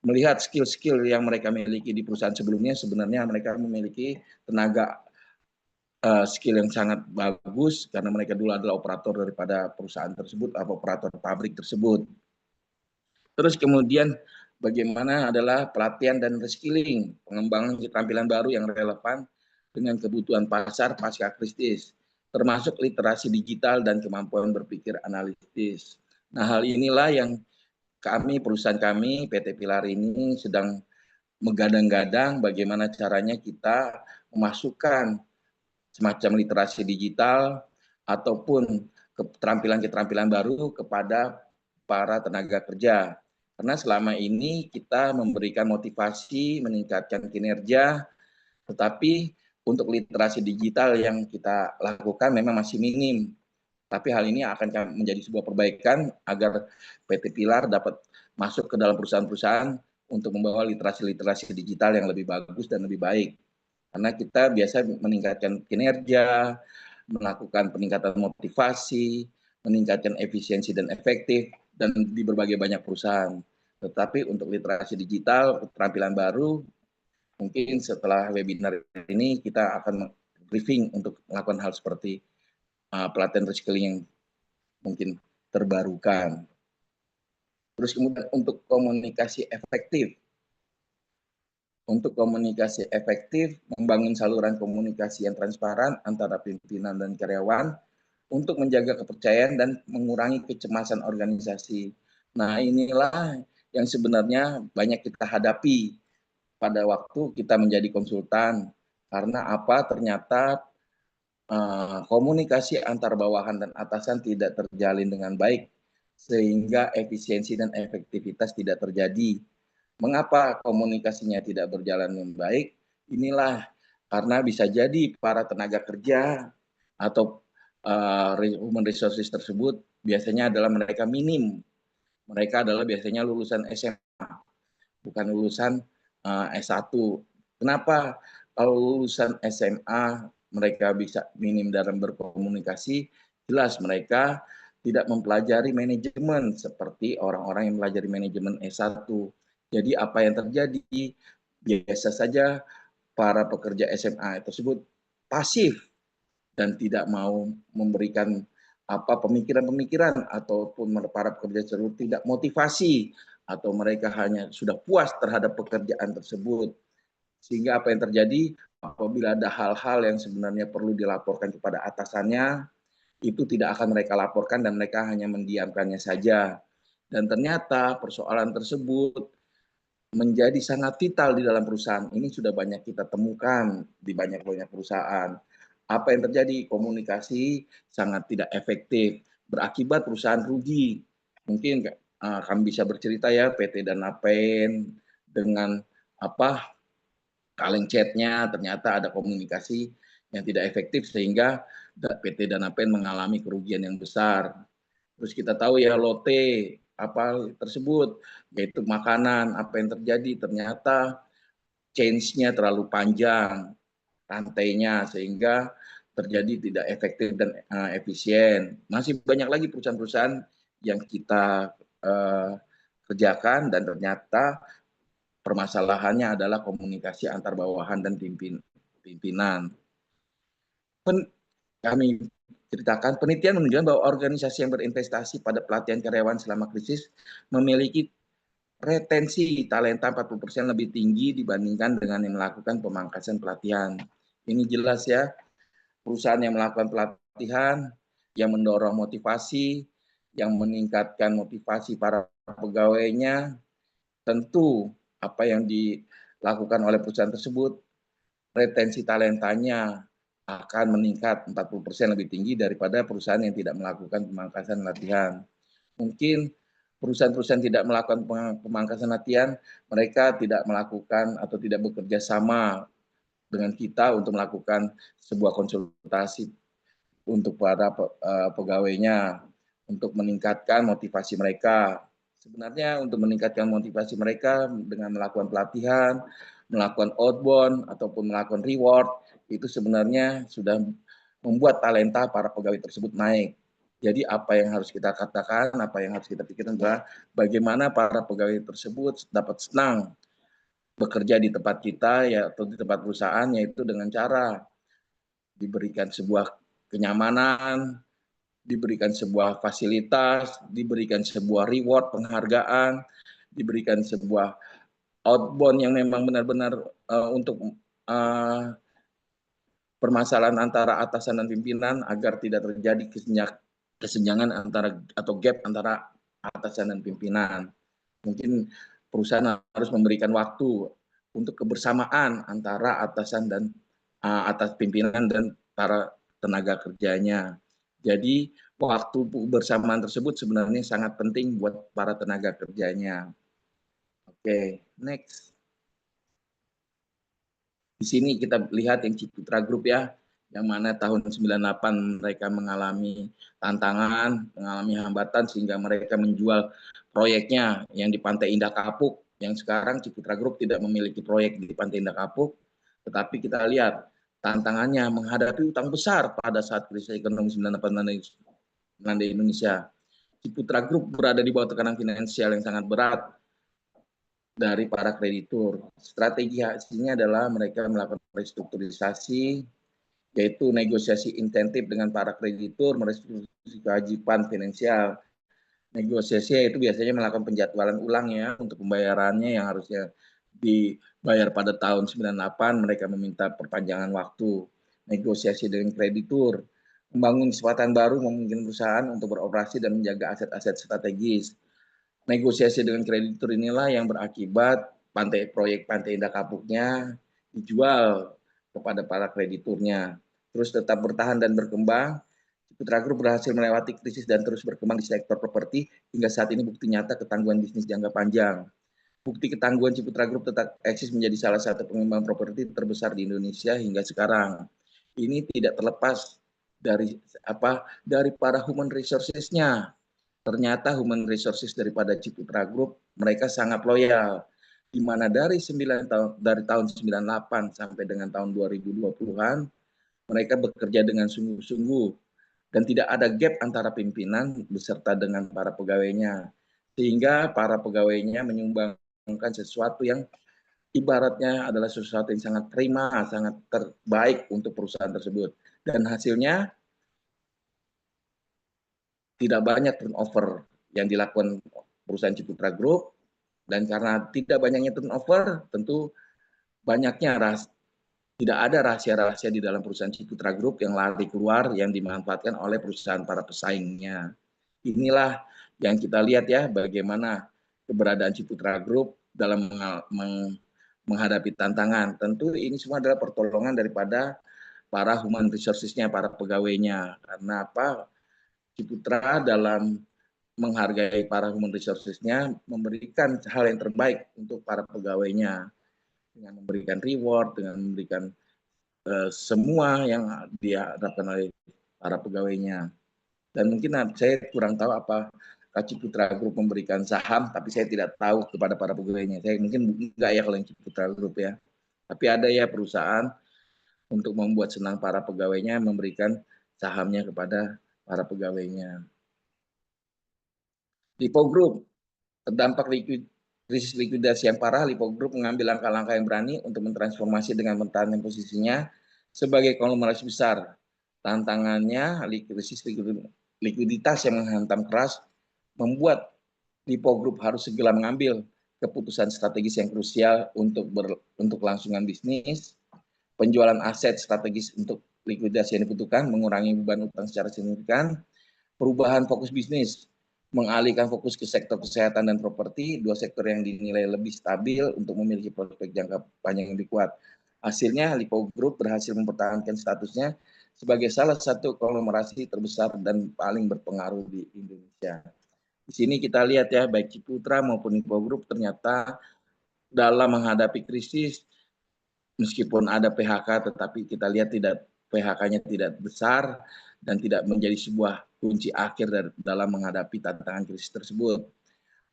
melihat skill-skill yang mereka miliki di perusahaan sebelumnya, sebenarnya mereka memiliki tenaga skill yang sangat bagus karena mereka dulu adalah operator daripada perusahaan tersebut atau operator pabrik tersebut. Terus kemudian bagaimana adalah pelatihan dan reskilling, pengembangan keterampilan baru yang relevan dengan kebutuhan pasar pasca krisis, termasuk literasi digital dan kemampuan berpikir analitis. Nah, hal inilah yang perusahaan kami, PT Pilar ini sedang menggadang-gadang bagaimana caranya kita memasukkan semacam literasi digital ataupun keterampilan-keterampilan baru kepada para tenaga kerja. Karena selama ini kita memberikan motivasi, meningkatkan kinerja, tetapi untuk literasi digital yang kita lakukan memang masih minim. Tapi hal ini akan menjadi sebuah perbaikan agar PT Pilar dapat masuk ke dalam perusahaan-perusahaan untuk membawa literasi-literasi digital yang lebih bagus dan lebih baik. Karena kita biasa meningkatkan kinerja, melakukan peningkatan motivasi, meningkatkan efisiensi dan efektif, dan di berbagai banyak perusahaan. Tetapi untuk literasi digital, keterampilan baru, mungkin setelah webinar ini kita akan briefing untuk melakukan hal seperti pelatihan reskilling yang mungkin terbarukan. Terus kemudian untuk komunikasi efektif. Untuk komunikasi efektif, membangun saluran komunikasi yang transparan antara pimpinan dan karyawan untuk menjaga kepercayaan dan mengurangi kecemasan organisasi. Nah, inilah yang sebenarnya banyak kita hadapi pada waktu kita menjadi konsultan. Karena apa? Ternyata komunikasi antar bawahan dan atasan tidak terjalin dengan baik, sehingga efisiensi dan efektivitas tidak terjadi. Mengapa komunikasinya tidak berjalan dengan baik? Inilah karena bisa jadi para tenaga kerja atau human resources tersebut biasanya adalah mereka minim. Mereka adalah biasanya lulusan SMA, bukan lulusan S1. Kenapa? Kalau lulusan SMA mereka bisa minim dalam berkomunikasi, jelas mereka tidak mempelajari manajemen seperti orang-orang yang mempelajari manajemen S1. Jadi apa yang terjadi? Biasa saja para pekerja SMA tersebut pasif dan tidak mau memberikan pemikiran-pemikiran, ataupun para pekerja tersebut tidak motivasi, atau mereka hanya sudah puas terhadap pekerjaan tersebut. Sehingga apa yang terjadi apabila ada hal-hal yang sebenarnya perlu dilaporkan kepada atasannya, itu tidak akan mereka laporkan dan mereka hanya mendiamkannya saja. Dan ternyata persoalan tersebut menjadi sangat vital di dalam perusahaan. Ini sudah banyak kita temukan di banyak-banyak perusahaan. Apa yang terjadi? Komunikasi sangat tidak efektif, berakibat perusahaan rugi. Mungkin kami bisa bercerita ya, PT Danapen dengan apa kaleng chatnya, ternyata ada komunikasi yang tidak efektif sehingga PT Danapen mengalami kerugian yang besar. Terus kita tahu ya lote apa tersebut, yaitu makanan, apa yang terjadi ternyata change-nya terlalu panjang, rantainya, sehingga terjadi tidak efektif dan efisien. Masih banyak lagi perusahaan-perusahaan yang kita kerjakan dan ternyata permasalahannya adalah komunikasi antar bawahan dan pimpinan. Kami ceritakan, penelitian menunjukkan bahwa organisasi yang berinvestasi pada pelatihan karyawan selama krisis memiliki retensi talenta 40% lebih tinggi dibandingkan dengan yang melakukan pemangkasan pelatihan. Ini jelas ya, perusahaan yang melakukan pelatihan, yang mendorong motivasi, yang meningkatkan motivasi para pegawainya, tentu apa yang dilakukan oleh perusahaan tersebut, retensi talentanya akan meningkat 40% lebih tinggi daripada perusahaan yang tidak melakukan pemangkasan latihan. Mungkin perusahaan-perusahaan tidak melakukan pemangkasan latihan, mereka tidak melakukan atau tidak bekerja sama dengan kita untuk melakukan sebuah konsultasi untuk para pegawainya, untuk meningkatkan motivasi mereka. Sebenarnya untuk meningkatkan motivasi mereka dengan melakukan pelatihan, melakukan outbound, ataupun melakukan reward, itu sebenarnya sudah membuat talenta para pegawai tersebut naik. Jadi apa yang harus kita katakan, apa yang harus kita pikirkan adalah bagaimana para pegawai tersebut dapat senang bekerja di tempat kita ya atau di tempat perusahaan, yaitu dengan cara diberikan sebuah kenyamanan, diberikan sebuah fasilitas, diberikan sebuah reward, penghargaan, diberikan sebuah outbound yang memang benar-benar untuk permasalahan antara atasan dan pimpinan agar tidak terjadi kesenjangan antara atau gap antara atasan dan pimpinan. Mungkin perusahaan harus memberikan waktu untuk kebersamaan antara atasan dan atas pimpinan dan para tenaga kerjanya. Jadi waktu bersamaan tersebut sebenarnya sangat penting buat para tenaga kerjanya. Oke, next. Di sini kita lihat yang Ciputra Group ya, yang mana tahun 98 mereka mengalami tantangan, mengalami hambatan sehingga mereka menjual proyeknya yang di Pantai Indah Kapuk, yang sekarang Ciputra Group tidak memiliki proyek di Pantai Indah Kapuk, tetapi kita lihat tantangannya menghadapi utang besar pada saat krisis ekonomi 98 melanda Indonesia. Ciputra Group berada di bawah tekanan finansial yang sangat berat dari para kreditur. Strategi hasilnya adalah mereka melakukan restrukturisasi, yaitu negosiasi intensif dengan para kreditur, merestrukturisasi kewajiban finansial. Negosiasi itu biasanya melakukan penjadwalan ulang ya untuk pembayarannya yang harusnya dibayar pada tahun 98, mereka meminta perpanjangan waktu. Negosiasi dengan kreditur, membangun kesempatan baru memungkinkan perusahaan untuk beroperasi dan menjaga aset-aset strategis. Negosiasi dengan kreditur inilah yang berakibat proyek Pantai Indah Kapuknya dijual kepada para krediturnya. Terus tetap bertahan dan berkembang, Ciputra Group berhasil melewati krisis dan terus berkembang di sektor properti hingga saat ini bukti nyata ketangguhan bisnis jangka panjang. Bukti ketangguhan Ciputra Group tetap eksis menjadi salah satu pengembang properti terbesar di Indonesia hingga sekarang. Ini tidak terlepas dari para human resources-nya. Ternyata human resources daripada Ciputra Group mereka sangat loyal, di mana dari tahun 98 sampai dengan tahun 2020-an mereka bekerja dengan sungguh-sungguh dan tidak ada gap antara pimpinan beserta dengan para pegawainya, sehingga para pegawainya menyumbangkan sesuatu yang ibaratnya adalah sesuatu yang sangat prima, sangat terbaik untuk perusahaan tersebut, dan hasilnya tidak banyak turnover yang dilakukan perusahaan Ciputra Group, dan karena tidak banyaknya turnover, tentu banyaknya tidak ada rahasia-rahasia di dalam perusahaan Ciputra Group yang lari keluar yang dimanfaatkan oleh perusahaan para pesaingnya. Inilah yang kita lihat ya bagaimana keberadaan Ciputra Group dalam menghadapi tantangan. Tentu ini semua adalah pertolongan daripada para human resources-nya, para pegawainya. Karena apa? Ciputra dalam menghargai para human resources-nya, memberikan hal yang terbaik untuk para pegawainya. dengan memberikan reward, dengan memberikan semua yang diharapkan oleh para pegawainya. Dan mungkin saya kurang tahu apa Ciputra Group memberikan saham, tapi saya tidak tahu kepada para pegawainya. Saya mungkin enggak ya kalau yang Ciputra Group ya. Tapi ada ya perusahaan untuk membuat senang para pegawainya memberikan sahamnya kepada para pegawainya. Lipo Group terdampak krisis likuiditas yang parah, Lipo Group mengambil langkah-langkah yang berani untuk mentransformasi dengan mempertahankan posisinya sebagai konglomerasi besar. Tantangannya, krisis likuiditas yang menghantam keras membuat Lipo Group harus segera mengambil keputusan strategis yang krusial untuk kelangsungan bisnis, penjualan aset strategis untuk likuiditas yang dibutuhkan, mengurangi beban utang secara signifikan, perubahan fokus bisnis, mengalihkan fokus ke sektor kesehatan dan properti, dua sektor yang dinilai lebih stabil untuk memiliki prospek jangka panjang yang lebih kuat. Hasilnya, Lipo Group berhasil mempertahankan statusnya sebagai salah satu konglomerasi terbesar dan paling berpengaruh di Indonesia. Di sini kita lihat ya, baik Ciputra maupun Lipo Group ternyata dalam menghadapi krisis, meskipun ada PHK, tetapi kita lihat PHK-nya tidak besar dan tidak menjadi sebuah kunci akhir dalam menghadapi tantangan krisis tersebut.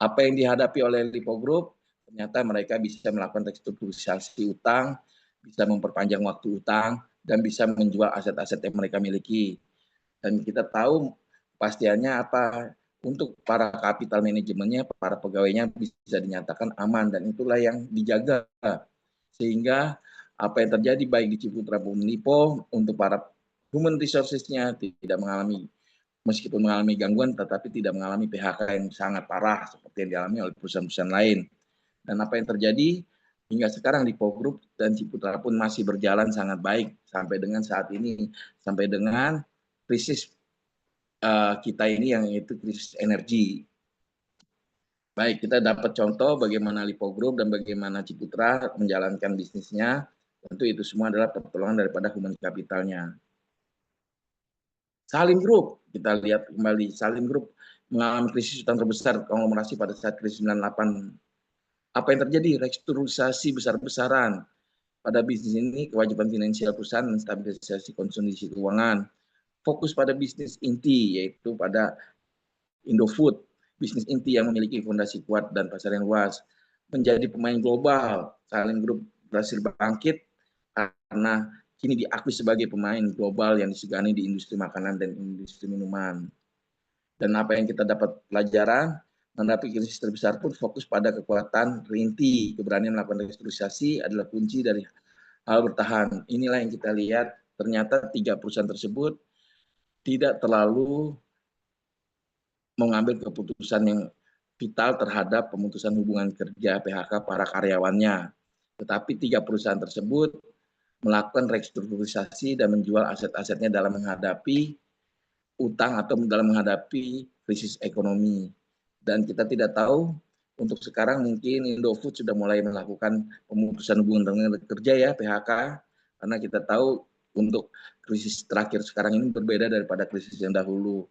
Apa yang dihadapi oleh Lipo Group, ternyata mereka bisa melakukan restrukturisasi utang, bisa memperpanjang waktu utang, dan bisa menjual aset-aset yang mereka miliki. Dan kita tahu pastiannya apa, untuk para capital manajemennya, para pegawainya bisa dinyatakan aman, dan itulah yang dijaga. Sehingga apa yang terjadi baik di Ciputra maupun Lipo, untuk para human resources-nya tidak mengalami, meskipun mengalami gangguan, tetapi tidak mengalami PHK yang sangat parah seperti yang dialami oleh perusahaan-perusahaan lain. Dan apa yang terjadi hingga sekarang Lipo Group dan Ciputra pun masih berjalan sangat baik sampai dengan saat ini, sampai dengan krisis kita ini yang itu krisis energi. Baik, kita dapat contoh bagaimana Lipo Group dan bagaimana Ciputra menjalankan bisnisnya. Tentu itu semua adalah pertolongan daripada human capitalnya. Salim Group, kita lihat kembali, Salim Group mengalami krisis utang terbesar konglomerasi pada saat krisis 98. Apa yang terjadi? Restrukturisasi besar-besaran. Pada bisnis ini, kewajiban finansial perusahaan menstabilisasi kondisi keuangan. Fokus pada bisnis inti, yaitu pada Indofood, bisnis inti yang memiliki fondasi kuat dan pasar yang luas. Menjadi pemain global, Salim Group berhasil bangkit karena kini diakui sebagai pemain global yang disegani di industri makanan dan industri minuman. Dan apa yang kita dapat pelajaran, menghadapi krisis terbesar pun fokus pada kekuatan rinti, keberanian melakukan restrukturisasi adalah kunci dari hal bertahan. Inilah yang kita lihat, ternyata 3 perusahaan tersebut tidak terlalu mengambil keputusan yang vital terhadap pemutusan hubungan kerja PHK para karyawannya. Tetapi 3 perusahaan tersebut melakukan restrukturisasi dan menjual aset-asetnya dalam menghadapi utang atau dalam menghadapi krisis ekonomi. Dan kita tidak tahu, untuk sekarang mungkin Indofood sudah mulai melakukan pemutusan hubungan kerja ya, PHK, karena kita tahu untuk krisis terakhir sekarang ini berbeda daripada krisis yang dahulu.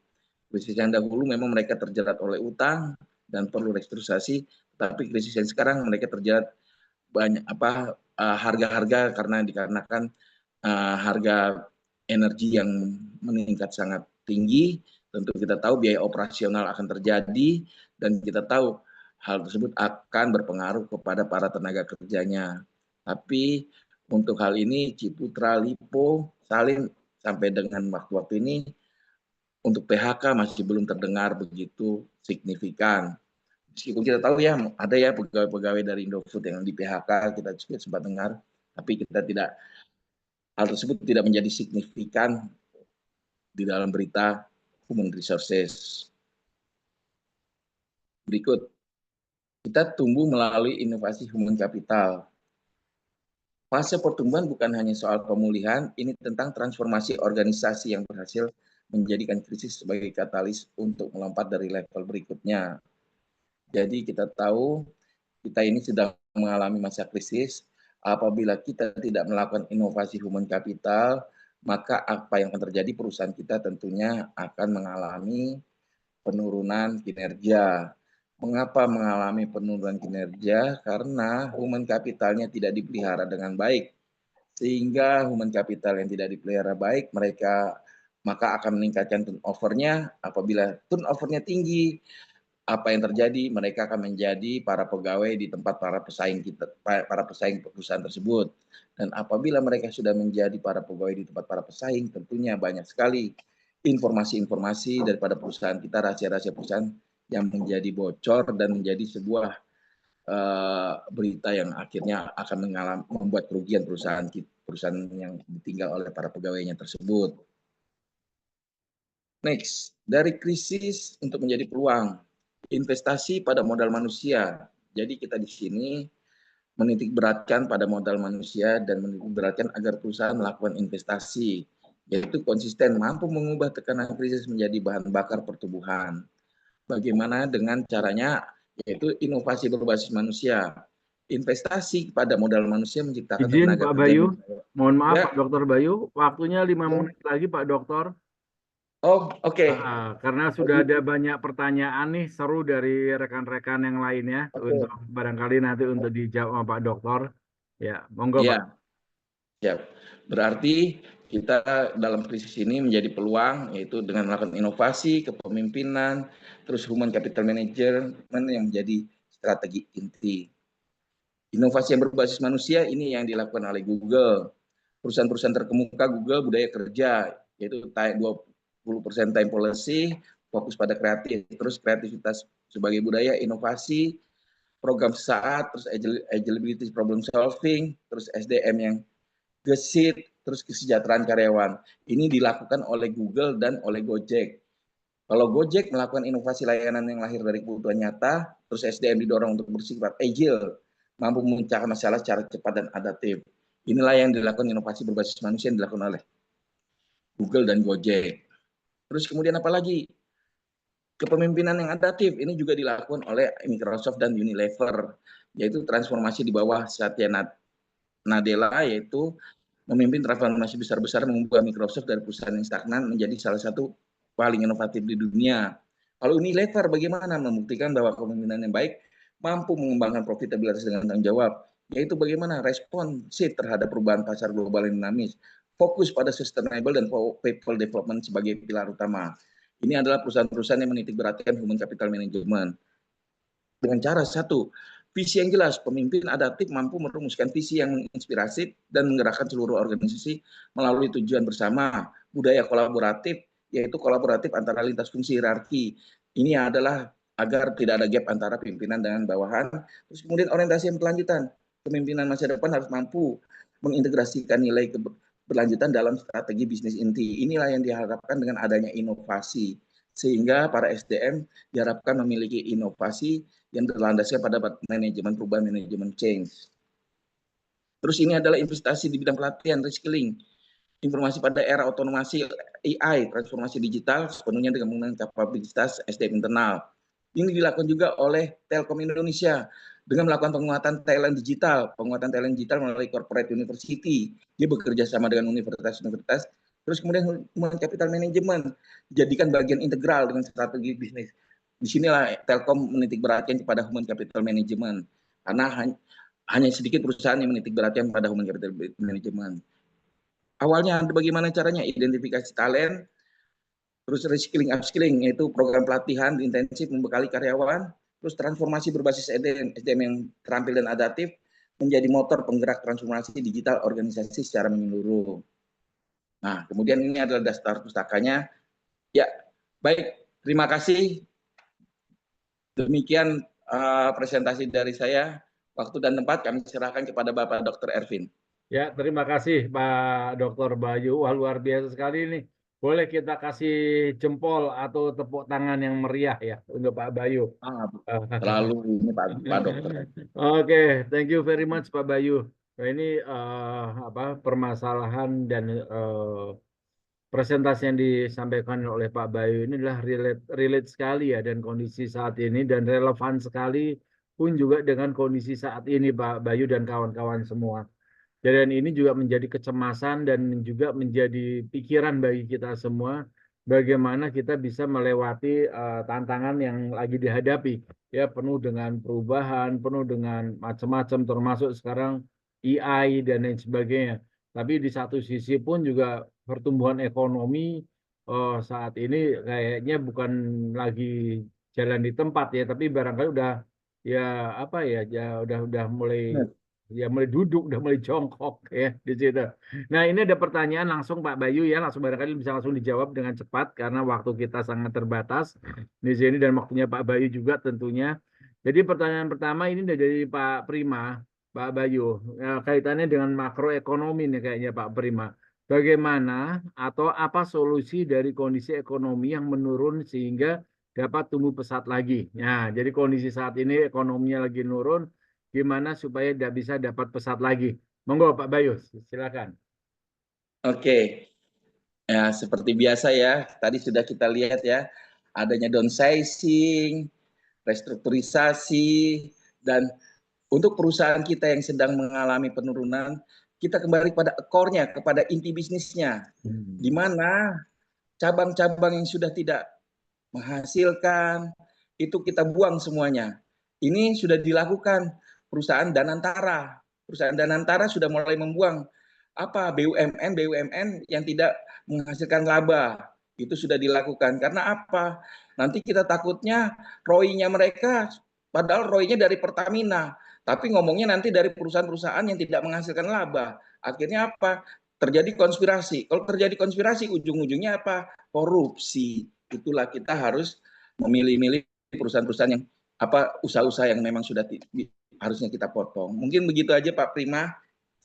Krisis yang dahulu memang mereka terjerat oleh utang dan perlu restrukturisasi, tapi krisis yang sekarang mereka terjerat banyak harga-harga karena dikarenakan harga energi yang meningkat sangat tinggi. Tentu kita tahu biaya operasional akan terjadi dan kita tahu hal tersebut akan berpengaruh kepada para tenaga kerjanya. Tapi untuk hal ini Ciputra, Lipo, Salim sampai dengan waktu-waktu ini untuk PHK masih belum terdengar begitu signifikan. Meskipun kita tahu ya ada ya pegawai-pegawai dari Indofood yang di PHK, kita juga sempat dengar, tapi kita tidak, hal tersebut tidak menjadi signifikan di dalam berita human resources. Berikut, kita tumbuh melalui inovasi human capital. Fase pertumbuhan bukan hanya soal pemulihan, ini tentang transformasi organisasi yang berhasil menjadikan krisis sebagai katalis untuk melompat dari level berikutnya. Jadi kita tahu kita ini sedang mengalami masa krisis. Apabila kita tidak melakukan inovasi human capital, maka apa yang akan terjadi, perusahaan kita tentunya akan mengalami penurunan kinerja. Mengapa mengalami penurunan kinerja? Karena human capitalnya tidak dipelihara dengan baik. Sehingga human capital yang tidak dipelihara baik, maka akan meningkatkan turnover-nya. Apabila turnover-nya tinggi, apa yang terjadi? Mereka akan menjadi para pegawai di tempat para pesaing perusahaan tersebut. Dan apabila mereka sudah menjadi para pegawai di tempat para pesaing, tentunya banyak sekali informasi-informasi daripada perusahaan kita, rahasia-rahasia perusahaan yang menjadi bocor dan menjadi sebuah berita yang akhirnya akan membuat kerugian perusahaan yang ditinggal oleh para pegawainya tersebut. Next, dari krisis untuk menjadi peluang, investasi pada modal manusia. Jadi kita di sini menitik beratkan pada modal manusia dan menitik beratkan agar perusahaan melakukan investasi, yaitu konsisten mampu mengubah tekanan krisis menjadi bahan bakar pertumbuhan. Bagaimana dengan caranya? Yaitu inovasi berbasis manusia. Investasi pada modal manusia menciptakan Izin tenaga Pak kerja. Bayu, mohon maaf Ya, Pak Dokter Bayu, waktunya 5 ya. menit lagi Pak Dokter. Oh, oke. Karena sudah ada banyak pertanyaan nih seru dari rekan-rekan yang lainnya untuk Oke. barangkali nanti untuk dijawab sama Pak Dokter. Ya, monggo Pak. Ya, siap. Berarti kita dalam krisis ini menjadi peluang, yaitu dengan melakukan inovasi, kepemimpinan, terus human capital management yang menjadi strategi inti. Inovasi yang berbasis manusia ini yang dilakukan oleh Google. Perusahaan-perusahaan terkemuka Google budaya kerja, yaitu 20% time policy, fokus pada kreatif, terus kreativitas sebagai budaya, inovasi, program sesaat, terus agility problem solving, terus SDM yang gesit, terus kesejahteraan karyawan. Ini dilakukan oleh Google dan oleh Gojek. Kalau Gojek melakukan inovasi layanan yang lahir dari kebutuhan nyata, terus SDM didorong untuk bersifat agile, mampu memecahkan masalah secara cepat dan adaptif. Inilah yang dilakukan inovasi berbasis manusia yang dilakukan oleh Google dan Gojek. Terus kemudian apa lagi? Kepemimpinan yang adaptif ini juga dilakukan oleh Microsoft dan Unilever, yaitu transformasi di bawah Satya Nadella, yaitu memimpin transformasi besar-besar mengubah Microsoft dari perusahaan yang stagnan menjadi salah satu paling inovatif di dunia. Kalau Unilever bagaimana membuktikan bahwa kepemimpinan yang baik mampu mengembangkan profitabilitas dengan tanggung jawab, yaitu bagaimana responsif terhadap perubahan pasar global yang dinamis, fokus pada sustainable dan people development sebagai pilar utama. Ini adalah perusahaan-perusahaan yang menitik beratkan human capital management. Dengan cara satu, visi yang jelas, pemimpin adaptif mampu merumuskan visi yang menginspirasi dan menggerakkan seluruh organisasi melalui tujuan bersama. Budaya kolaboratif, yaitu kolaboratif antara lintas fungsi hierarki. Ini adalah agar tidak ada gap antara pimpinan dengan bawahan. Terus kemudian orientasi yang berkelanjutan. Pemimpinan masa depan harus mampu mengintegrasikan nilai keberlanjutan dalam strategi bisnis inti. Inilah yang diharapkan dengan adanya inovasi. Sehingga para SDM diharapkan memiliki inovasi yang berlandaskan pada manajemen perubahan, manajemen change. Terus ini adalah investasi di bidang pelatihan, reskilling, informasi pada era otomasi AI, transformasi digital sepenuhnya dengan menggunakan kapabilitas SDM internal. Ini dilakukan juga oleh Telkom Indonesia dengan melakukan penguatan talent digital melalui corporate university. Dia bekerja sama dengan universitas-universitas. Terus kemudian human capital management dijadikan bagian integral dengan strategi bisnis. Di sinilah Telkom menitik beratkan kepada human capital management karena hanya sedikit perusahaan yang menitik beratkan pada human capital management. Awalnya bagaimana caranya? Identifikasi talent, terus reskilling upskilling, yaitu program pelatihan intensif membekali karyawan, terus transformasi berbasis SDM yang terampil dan adaptif menjadi motor penggerak transformasi digital organisasi secara menyeluruh. Nah, kemudian ini adalah daftar pustakanya. Ya, baik, terima kasih. Demikian presentasi dari saya. Waktu dan tempat kami serahkan kepada Bapak Dr. Ervin. Ya, terima kasih Pak Dr. Bayu. Wah, luar biasa sekali nih. Boleh kita kasih jempol atau tepuk tangan yang meriah ya untuk Pak Bayu. Terlalu ini Pak Dokter. Oke, thank you very much Pak Bayu. Nah, ini permasalahan dan presentasi yang disampaikan oleh Pak Bayu ini adalah relate sekali ya dan kondisi saat ini dan relevan sekali pun juga dengan kondisi saat ini Pak Bayu dan kawan-kawan semua. Dan ini juga menjadi kecemasan dan juga menjadi pikiran bagi kita semua bagaimana kita bisa melewati tantangan yang lagi dihadapi, ya penuh dengan perubahan, penuh dengan macam-macam, termasuk sekarang AI dan lain sebagainya. Tapi di satu sisi pun juga pertumbuhan ekonomi saat ini kayaknya bukan lagi jalan di tempat ya, tapi barangkali udah ya apa ya udah mulai duduk, udah mulai jongkok ya di situ. Nah, ini ada pertanyaan langsung Pak Bayu ya, langsung barangkali bisa langsung dijawab dengan cepat karena waktu kita sangat terbatas di sini dan waktunya Pak Bayu juga tentunya. Jadi pertanyaan pertama ini dari Pak Prima, Pak Bayu, kaitannya dengan makroekonomi nih kayaknya Pak Prima. Bagaimana atau apa solusi dari kondisi ekonomi yang menurun sehingga dapat tumbuh pesat lagi? Nah, jadi kondisi saat ini ekonominya lagi nurun, gimana supaya tidak bisa dapat pesat lagi? Monggo Pak Bayu, silakan. Oke, ya seperti biasa ya, tadi sudah kita lihat ya, adanya downsizing, restrukturisasi, dan untuk perusahaan kita yang sedang mengalami penurunan, kita kembali pada core-nya, kepada inti bisnisnya, di mana cabang-cabang yang sudah tidak menghasilkan, itu kita buang semuanya. Ini sudah dilakukan perusahaan Danantara. Perusahaan Danantara sudah mulai membuang BUMN yang tidak menghasilkan laba. Itu sudah dilakukan. Karena apa? Nanti kita takutnya ROI-nya mereka, padahal ROI-nya dari Pertamina. Tapi ngomongnya nanti dari perusahaan-perusahaan yang tidak menghasilkan laba. Akhirnya apa? Terjadi konspirasi. Kalau terjadi konspirasi, ujung-ujungnya apa? Korupsi. Itulah kita harus memilih-milih perusahaan-perusahaan yang usaha-usaha yang memang sudah harusnya kita potong. Mungkin begitu aja Pak Prima.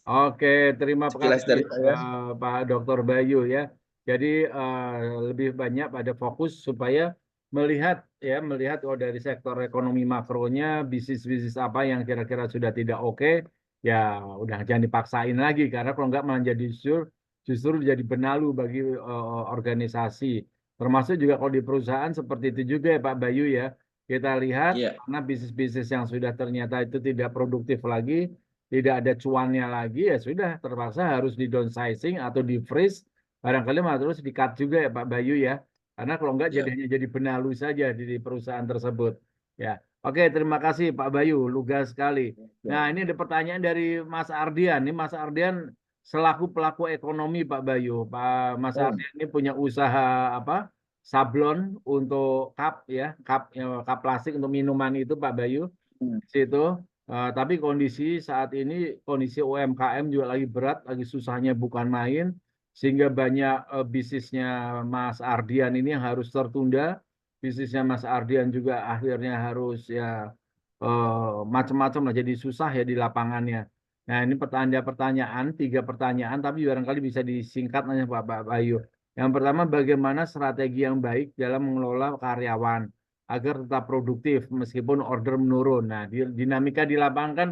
Oke, terima Sekilas kasih dari saya. Pak Dr. Bayu ya. Jadi lebih banyak pada fokus supaya melihat dari sektor ekonomi makronya bisnis-bisnis apa yang kira-kira sudah tidak oke, ya udah jangan dipaksain lagi karena kalau nggak malah jadi justru jadi benalu bagi organisasi. Termasuk juga kalau di perusahaan seperti itu juga ya Pak Bayu ya. Kita lihat Iya. karena bisnis-bisnis yang sudah ternyata itu tidak produktif lagi, tidak ada cuannya lagi, ya sudah terpaksa harus di downsizing atau di freeze, barangkali malah terus di cut juga ya Pak Bayu ya, karena kalau enggak Ya. hanya jadi benalu saja di perusahaan tersebut ya. Oke, terima kasih Pak Bayu, lugas sekali. Nah, ini ada pertanyaan dari Mas Ardian. Ini Mas Ardian selaku pelaku ekonomi Pak Bayu, Mas Ardian ini punya usaha apa? Sablon untuk cup ya, cup plastik untuk minuman itu Pak Bayu. Di situ. Tapi kondisi UMKM juga lagi berat, lagi susahnya bukan main, sehingga banyak bisnisnya Mas Ardian ini yang harus tertunda. Bisnisnya Mas Ardian juga akhirnya harus ya macam-macam lah, jadi susah ya di lapangannya. Nah ini pertanyaan, 3 pertanyaan, tapi barangkali bisa disingkat aja Pak Bayu. Yang pertama, bagaimana strategi yang baik dalam mengelola karyawan agar tetap produktif meskipun order menurun. Nah, dinamika di lapangan kan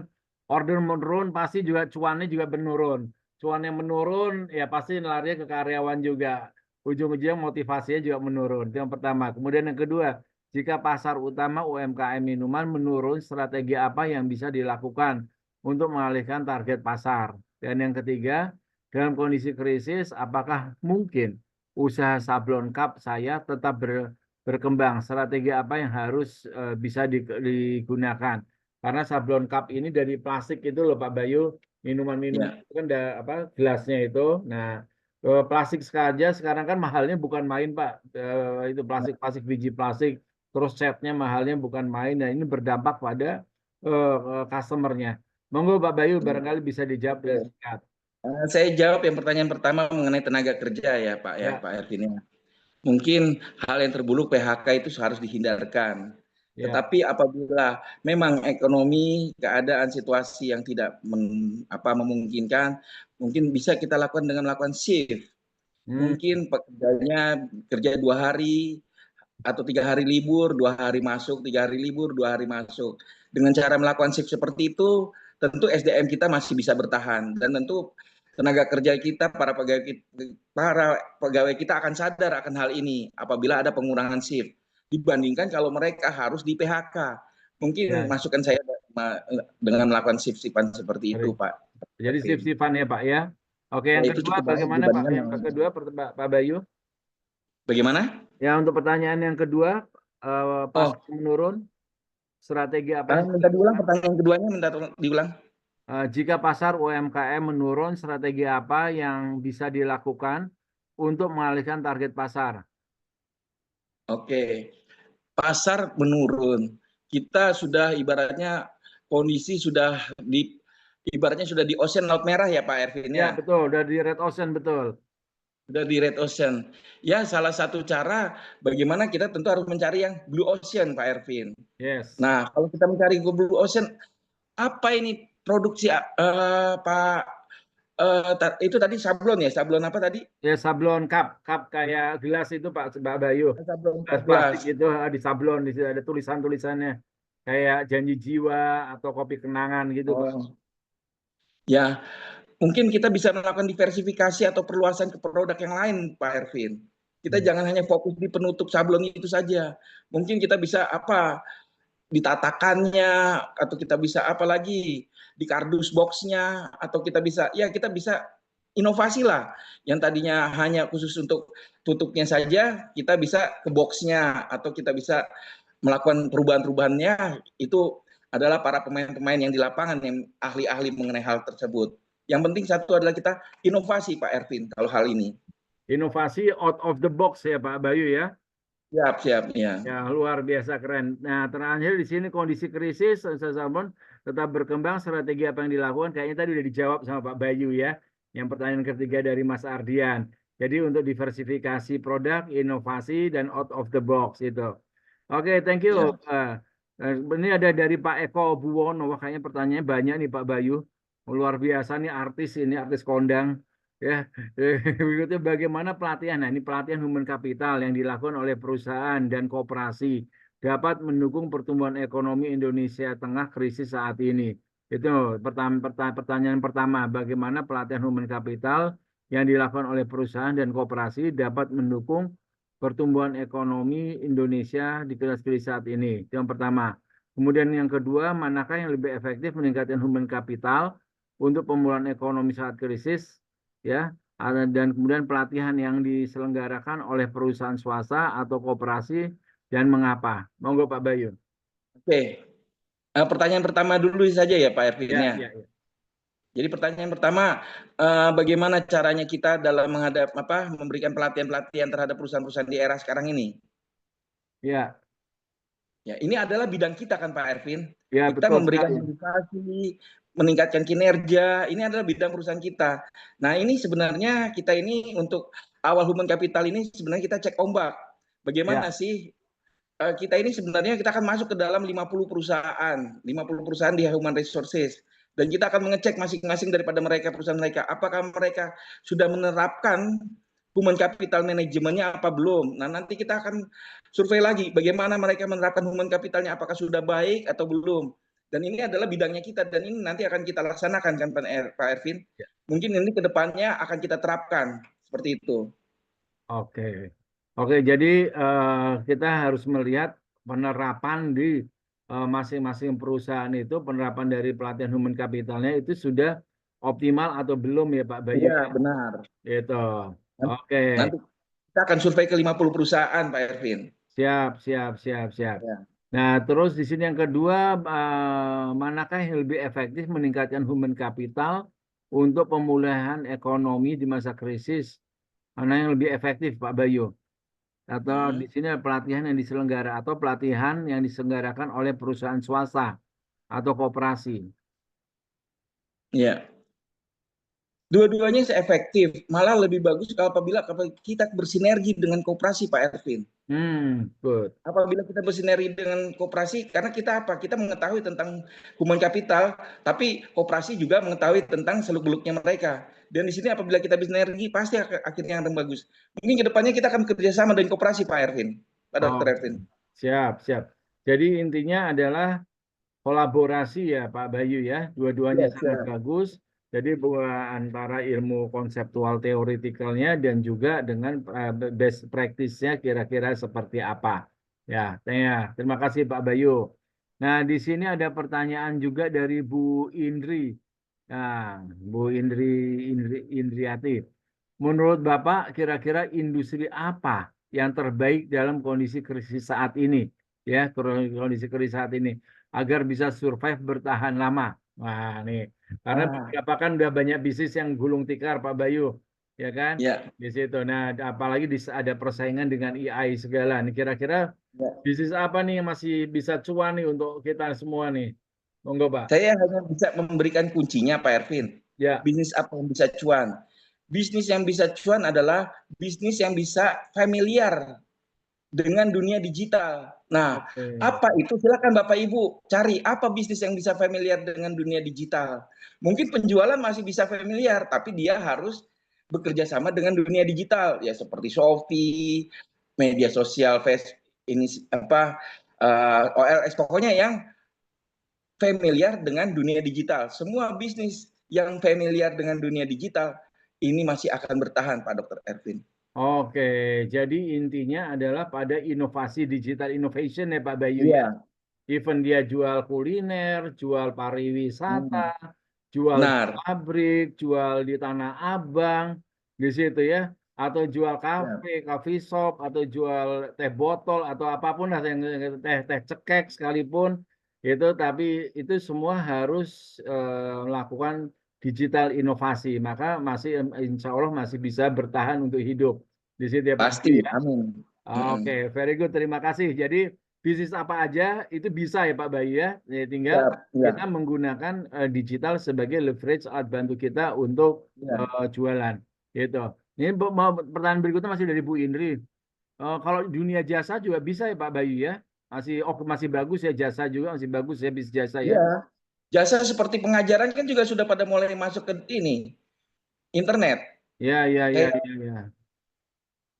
order menurun pasti juga cuannya juga menurun. Cuan yang menurun ya pasti larinya ke karyawan juga. Ujung-ujungnya motivasinya juga menurun. Itu yang pertama. Kemudian yang kedua, jika pasar utama UMKM minuman menurun, strategi apa yang bisa dilakukan untuk mengalihkan target pasar? Dan yang ketiga, dalam kondisi krisis, apakah mungkin usaha sablon cup saya tetap berkembang? Strategi apa yang harus bisa digunakan? Karena sablon cup ini dari plastik itu loh Pak Bayu, minuman-minuman itu kan gelasnya itu. Nah, plastik saja sekarang kan mahalnya bukan main Pak. Itu plastik biji plastik, terus setnya mahalnya bukan main. Nah, ini berdampak pada customernya. Monggo Pak Bayu barangkali bisa dijawab dengan singkat. Saya jawab yang pertanyaan pertama mengenai tenaga kerja ya Pak Ya, Pak Ervin. Mungkin hal yang terburuk PHK itu harus dihindarkan. ya, Tetapi apabila memang ekonomi, keadaan situasi yang tidak memungkinkan, mungkin bisa kita lakukan dengan melakukan shift. Mungkin pekerjanya kerja 2 hari atau 3 hari libur, 2 hari masuk, 3 hari libur, 2 hari masuk. Dengan cara melakukan shift seperti itu, tentu SDM kita masih bisa bertahan dan tentu tenaga kerja kita, para pegawai kita akan sadar akan hal ini apabila ada pengurangan shift dibandingkan kalau mereka harus di PHK. Mungkin ya. masukan saya dengan melakukan shift-shiftan seperti itu, Pak. Jadi shift-shiftan ya Pak ya. Oke, Ya, yang itu kedua cukup baik bagaimana Pak? dibandingkan Yang kedua Pak Bayu? Bagaimana? Ya, untuk pertanyaan yang kedua, Oh, pasar menurun, strategi apa yang minta diulang dilakukan? pertanyaan keduanya, minta diulang. Jika pasar UMKM menurun, strategi apa yang bisa dilakukan untuk mengalihkan target pasar? Oke, pasar menurun. Kita sudah ibaratnya kondisi ibaratnya sudah di ocean laut merah ya Pak Ervin Ya, ya. betul, dari Red Ocean, betul. Sudah di red ocean. Ya, salah satu cara bagaimana kita tentu harus mencari yang blue ocean Pak Ervin. Yes. Nah, kalau kita mencari blue ocean, apa ini produksi Pak itu tadi sablon ya? Sablon apa tadi? Ya, sablon cup kayak gelas itu Pak Bayu. Sablon Gelas plastik gelas. itu di sablon, di situ ada tulisan-tulisannya. Kayak janji jiwa atau kopi kenangan gitu, Pak. Oh, ya. Mungkin kita bisa melakukan diversifikasi atau perluasan ke produk yang lain, Pak Ervin. Kita Hmm. jangan hanya fokus di penutup sablon itu saja. Mungkin kita bisa apa ditatakannya, atau kita bisa apa lagi di kardus boxnya, atau kita bisa inovasi lah. Yang tadinya hanya khusus untuk tutupnya saja, kita bisa ke boxnya, atau kita bisa melakukan perubahan-perubahannya. Itu adalah para pemain-pemain yang di lapangan yang ahli-ahli mengenai hal tersebut. Yang penting satu adalah kita inovasi Pak Ervin kalau hal ini. Inovasi out of the box ya Pak Bayu ya. Siap, siap, ya. Ya, luar biasa keren. Nah, terakhir di sini kondisi krisis, Salmon tetap berkembang, strategi apa yang dilakukan? Kayaknya tadi udah dijawab sama Pak Bayu ya. Yang pertanyaan ketiga dari Mas Ardian. Jadi untuk diversifikasi produk, inovasi, dan out of the box itu. Oke, thank you. Ya. Ini ada dari Pak Eko Buwono. Wah, kayaknya pertanyaannya banyak nih Pak Bayu. Luar biasa nih artis ini, artis kondang. Ya, berikutnya bagaimana pelatihan? Nah, ini pelatihan human capital yang dilakukan oleh perusahaan dan koperasi dapat mendukung pertumbuhan ekonomi Indonesia tengah krisis saat ini. Itu pertanyaan pertama, bagaimana pelatihan human capital yang dilakukan oleh perusahaan dan koperasi dapat mendukung pertumbuhan ekonomi Indonesia di krisis saat ini. Itu yang pertama. Kemudian yang kedua, manakah yang lebih efektif meningkatkan human capital untuk pemulihan ekonomi saat krisis? Ya, dan kemudian pelatihan yang diselenggarakan oleh perusahaan swasta atau koperasi dan mengapa? Monggo Pak Bayu. Oke. Pertanyaan pertama dulu saja ya Pak Ervin Ya, ya. ya, ya. Jadi pertanyaan pertama, bagaimana caranya kita dalam memberikan pelatihan-pelatihan terhadap perusahaan-perusahaan di era sekarang ini? Ya, Ya, ini adalah bidang kita kan Pak Ervin. ya Kita betul memberikan sekali. edukasi, meningkatkan kinerja, ini adalah bidang perusahaan kita. Nah, ini sebenarnya kita ini untuk awal human capital ini sebenarnya kita cek ombak. Bagaimana Ya, sih kita ini sebenarnya kita akan masuk ke dalam 50 perusahaan di human resources. Dan kita akan mengecek masing-masing daripada mereka perusahaan mereka, apakah mereka sudah menerapkan human capital manajemennya apa belum. Nah, nanti kita akan survei lagi bagaimana mereka menerapkan human capitalnya, apakah sudah baik atau belum. Dan ini adalah bidangnya kita dan ini nanti akan kita laksanakan kan Pak Ervin. ya. Mungkin ini ke depannya akan kita terapkan seperti itu. Oke. Oke, jadi kita harus melihat penerapan di masing-masing perusahaan itu, penerapan dari pelatihan human capitalnya itu sudah optimal atau belum ya Pak Bayu Iya, ya? benar. Itu. Oke. Nanti kita akan survei ke 50 perusahaan, Pak Ervin. Siap, siap, siap, siap. Ya. Nah, terus di sini yang kedua, manakah yang lebih efektif meningkatkan human capital untuk pemulihan ekonomi di masa krisis? Mana yang lebih efektif, Pak Bayu? Atau di Hmm. sini ada pelatihan yang diselenggara atau pelatihan yang diselenggarakan oleh perusahaan swasta atau koperasi? Ya. Dua-duanya efektif. Malah lebih bagus kalau apabila kita bersinergi dengan koperasi, Pak Ervin. Good. Apabila kita bersinergi dengan koperasi, karena kita apa? Kita mengetahui tentang human capital, tapi koperasi juga mengetahui tentang seluk-beluknya mereka. Dan di sini apabila kita bersinergi, pasti akhirnya akan bagus. Mungkin kedepannya kita akan bekerjasama dengan koperasi, Pak Ervin. Pak Dr. Oh, Ervin. siap, siap. Jadi intinya adalah kolaborasi ya Pak Bayu ya, dua-duanya Ya, sangat siap. bagus. Jadi antara ilmu konseptual teoritikalnya dan juga dengan best practice-nya kira-kira seperti apa. Ya, terima kasih Pak Bayu. Nah, di sini ada pertanyaan juga dari Bu Indri. Nah, Bu Indriati. Menurut Bapak, kira-kira industri apa yang terbaik dalam kondisi krisis saat ini, ya, kondisi krisis saat ini, agar bisa survive bertahan lama. Wah, nih, karena Ah, beberapa kan udah banyak bisnis yang gulung tikar, Pak Bayu, ya kan? ya, Di situ. Nah, apalagi ada persaingan dengan AI segala. Nih, kira-kira ya. bisnis apa nih yang masih bisa cuan nih untuk kita semua nih? Monggo, Pak. Saya hanya bisa memberikan kuncinya, Pak Ervin. Ya, Bisnis apa yang bisa cuan? Bisnis yang bisa cuan adalah bisnis yang bisa familiar dengan dunia digital. Nah, oke. apa itu? Silakan Bapak Ibu cari apa bisnis yang bisa familiar dengan dunia digital. Mungkin penjualan masih bisa familiar, tapi dia harus bekerja sama dengan dunia digital, ya seperti Shopee, media sosial, Facebook, ini apa, OLX, pokoknya yang familiar dengan dunia digital. Semua bisnis yang familiar dengan dunia digital ini masih akan bertahan, Pak Dr. Ervin. Oke, jadi intinya adalah pada inovasi digital innovation ya Pak Bayu ya. Iya. Even dia jual kuliner, jual pariwisata, Hmm. jual di Benar. pabrik, jual di Tanah Abang, di situ ya, atau jual Ya, kafe, coffee shop, atau jual teh botol atau apapun lah yang teh cekek sekalipun itu, tapi itu semua harus melakukan digital inovasi, maka masih insya Allah masih bisa bertahan untuk hidup di situ ya Pak pasti. Bayu ya. Amin. Oke, very good. Terima kasih. Jadi bisnis apa aja itu bisa ya Pak Bayu ya. Ya, tinggal Ya, kita ya, menggunakan digital sebagai leverage alat bantu kita untuk ya. jualan. Gitu. Ini mau pertanyaan berikutnya masih dari Bu Indri. Kalau dunia jasa juga bisa ya Pak Bayu ya. Masih bagus ya jasa juga masih bagus ya bisnis jasa ya. Ya. Jasa seperti pengajaran kan juga sudah pada mulai masuk ke ini, internet, Ya, ya, ya, kayak ya, ya.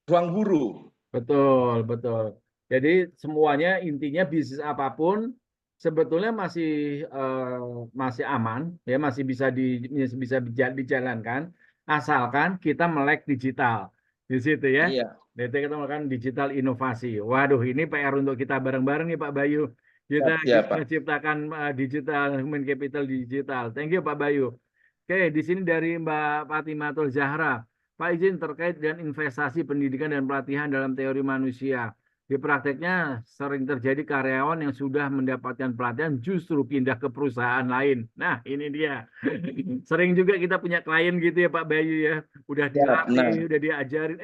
ruang guru. Betul, betul. Jadi semuanya intinya bisnis apapun sebetulnya masih aman ya, masih bisa dijalankan asalkan kita melek digital di situ ya. Iya, Jadi kita melakukan digital inovasi. Waduh, ini PR untuk kita bareng-bareng nih Pak Bayu. Kita siap, siap, Pak. menciptakan digital human capital digital. Thank you Pak Bayu. Oke, di sini dari Mbak Fatimatul Zahra. Pak, izin terkait dengan investasi pendidikan dan pelatihan dalam teori manusia. Di prakteknya sering terjadi karyawan yang sudah mendapatkan pelatihan justru pindah ke perusahaan lain. Nah, ini dia. Sering juga kita punya klien gitu ya Pak Bayu ya. Udah Siap, benar. dilatih, udah diajarin,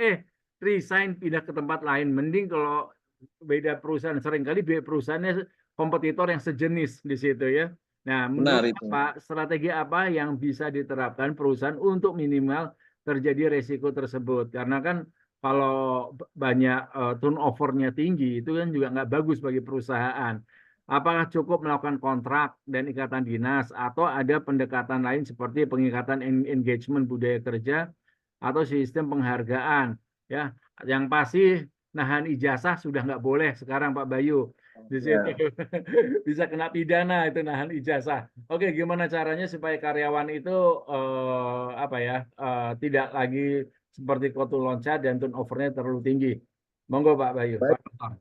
resign pindah ke tempat lain. Mending kalau beda perusahaan, seringkali beda perusahaannya kompetitor yang sejenis di situ ya. Nah, Benar menurut itu. Pak, strategi apa yang bisa diterapkan perusahaan untuk minimal terjadi resiko tersebut? Karena kan kalau banyak turnovernya tinggi, itu kan juga nggak bagus bagi perusahaan. Apakah cukup melakukan kontrak dan ikatan dinas, atau ada pendekatan lain seperti pengikatan engagement budaya kerja atau sistem penghargaan? Ya, yang pasti nahan ijazah sudah nggak boleh sekarang Pak Bayu di situ. Ya. Bisa kena pidana itu nahan ijazah. Oke, gimana caranya supaya karyawan itu apa ya tidak lagi seperti kotu loncat dan turnovernya terlalu tinggi. Monggo Pak Bayu, Pak Baik. Dokter.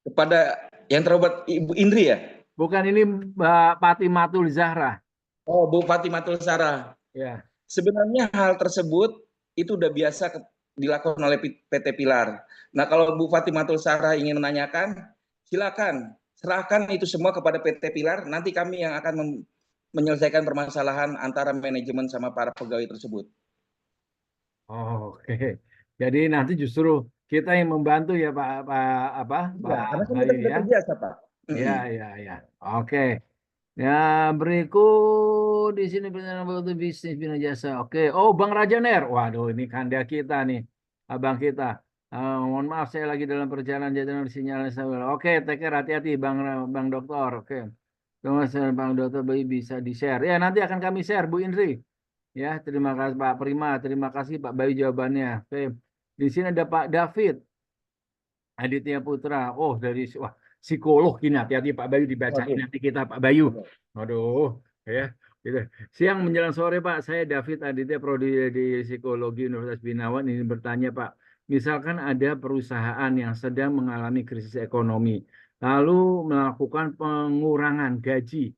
Kepada yang terhormat Ibu Indri ya. Bukan ini Mbak Patimatul Zahra. Oh, Bu Fatimatul Sarah. Ya. Sebenarnya hal tersebut itu udah biasa dilakukan oleh PT Pilar. Nah, kalau Bu Fatimatul Sarah ingin menanyakan, silakan serahkan itu semua kepada PT Pilar. Nanti kami yang akan menyelesaikan permasalahan antara manajemen sama para pegawai tersebut. Oke. Jadi nanti justru kita yang membantu ya Iya, Pak karena kami Bayu kan sudah ya. terbiasa, Pak. Ya, ya, ya. Oke. Ya, berikut di sini pertanyaan untuk bisnis bina jasa. Oke. Oh, Bang Rajaner. Waduh, ini kanda kita nih. Abang kita. Mohon maaf saya lagi dalam perjalanan jadi sinyalnya stabil. Oke, take care, hati-hati Bang Dokter. Oke. Terima kasih Bang Dokter Bayi bisa di-share. Ya, nanti akan kami share Bu Indri. Ya, terima kasih Pak Prima. Terima kasih Pak Bayu jawabannya. Oke. Di sini ada Pak David Aditya Putra. Oh, dari wah, psikolog ini hati-hati Pak Bayu dibacain Waduh. nanti kita Pak Bayu. Aduh, ya. Gitu. Siang menjelang sore Pak, saya David Aditya Prodi di Psikologi Universitas Binawan ini bertanya Pak, misalkan ada perusahaan yang sedang mengalami krisis ekonomi, lalu melakukan pengurangan gaji,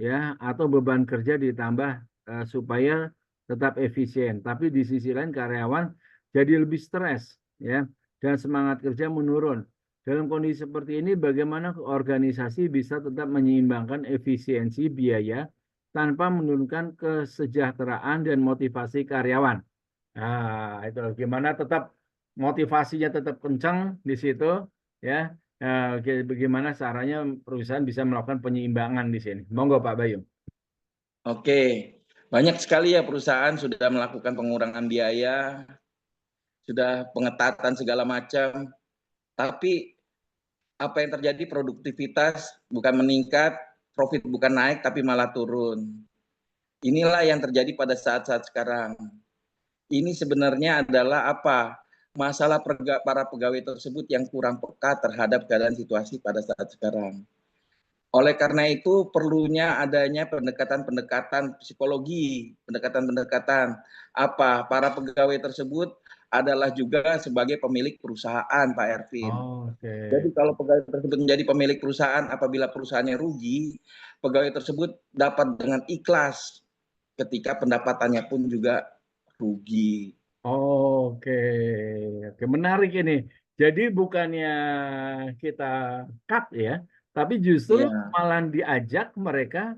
ya, atau beban kerja ditambah supaya tetap efisien. Tapi di sisi lain karyawan jadi lebih stres, ya, dan semangat kerja menurun. Dalam kondisi seperti ini, bagaimana organisasi bisa tetap menyeimbangkan efisiensi biaya tanpa menurunkan kesejahteraan dan motivasi karyawan? Nah, itu gimana tetap motivasinya tetap kencang di situ, ya. Bagaimana caranya perusahaan bisa melakukan penyeimbangan di sini? Monggo Pak Bayu. Oke, banyak sekali ya perusahaan sudah melakukan pengurangan biaya, sudah pengetatan segala macam, tapi apa yang terjadi produktivitas bukan meningkat, profit bukan naik tapi malah turun. Inilah yang terjadi pada saat-saat sekarang. Ini sebenarnya adalah apa? Masalah para pegawai tersebut yang kurang peka terhadap keadaan situasi pada saat sekarang. Oleh karena itu perlunya adanya pendekatan-pendekatan psikologi, pendekatan-pendekatan apa? Para pegawai tersebut adalah juga sebagai pemilik perusahaan, Pak Ervin. Oke. Jadi kalau pegawai tersebut menjadi pemilik perusahaan, apabila perusahaannya rugi, pegawai tersebut dapat dengan ikhlas ketika pendapatannya pun juga rugi. Oke, oke, menarik ini. Jadi bukannya kita cut ya, tapi justru Iya, malah diajak mereka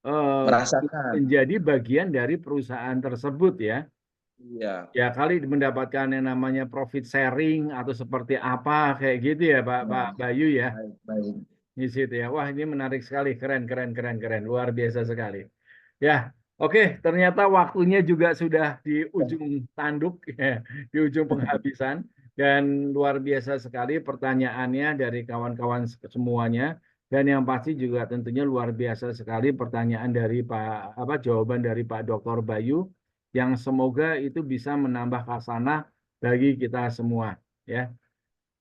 eh, merasakan. menjadi bagian dari perusahaan tersebut ya. Iya, Ya kali mendapatkan yang namanya profit sharing atau seperti apa kayak gitu ya Pak ya, Bayu ya. baik, baik. Di situ ya. Wah, ini menarik sekali. Keren, keren, keren, keren. Luar biasa sekali. Ya, oke. Ternyata waktunya juga sudah di ujung tanduk, ya, di ujung penghabisan. Dan luar biasa sekali pertanyaannya dari kawan-kawan semuanya. Dan yang pasti juga tentunya luar biasa sekali pertanyaan dari jawaban dari Pak Dr. Bayu yang semoga itu bisa menambah khasanah bagi kita semua. Ya.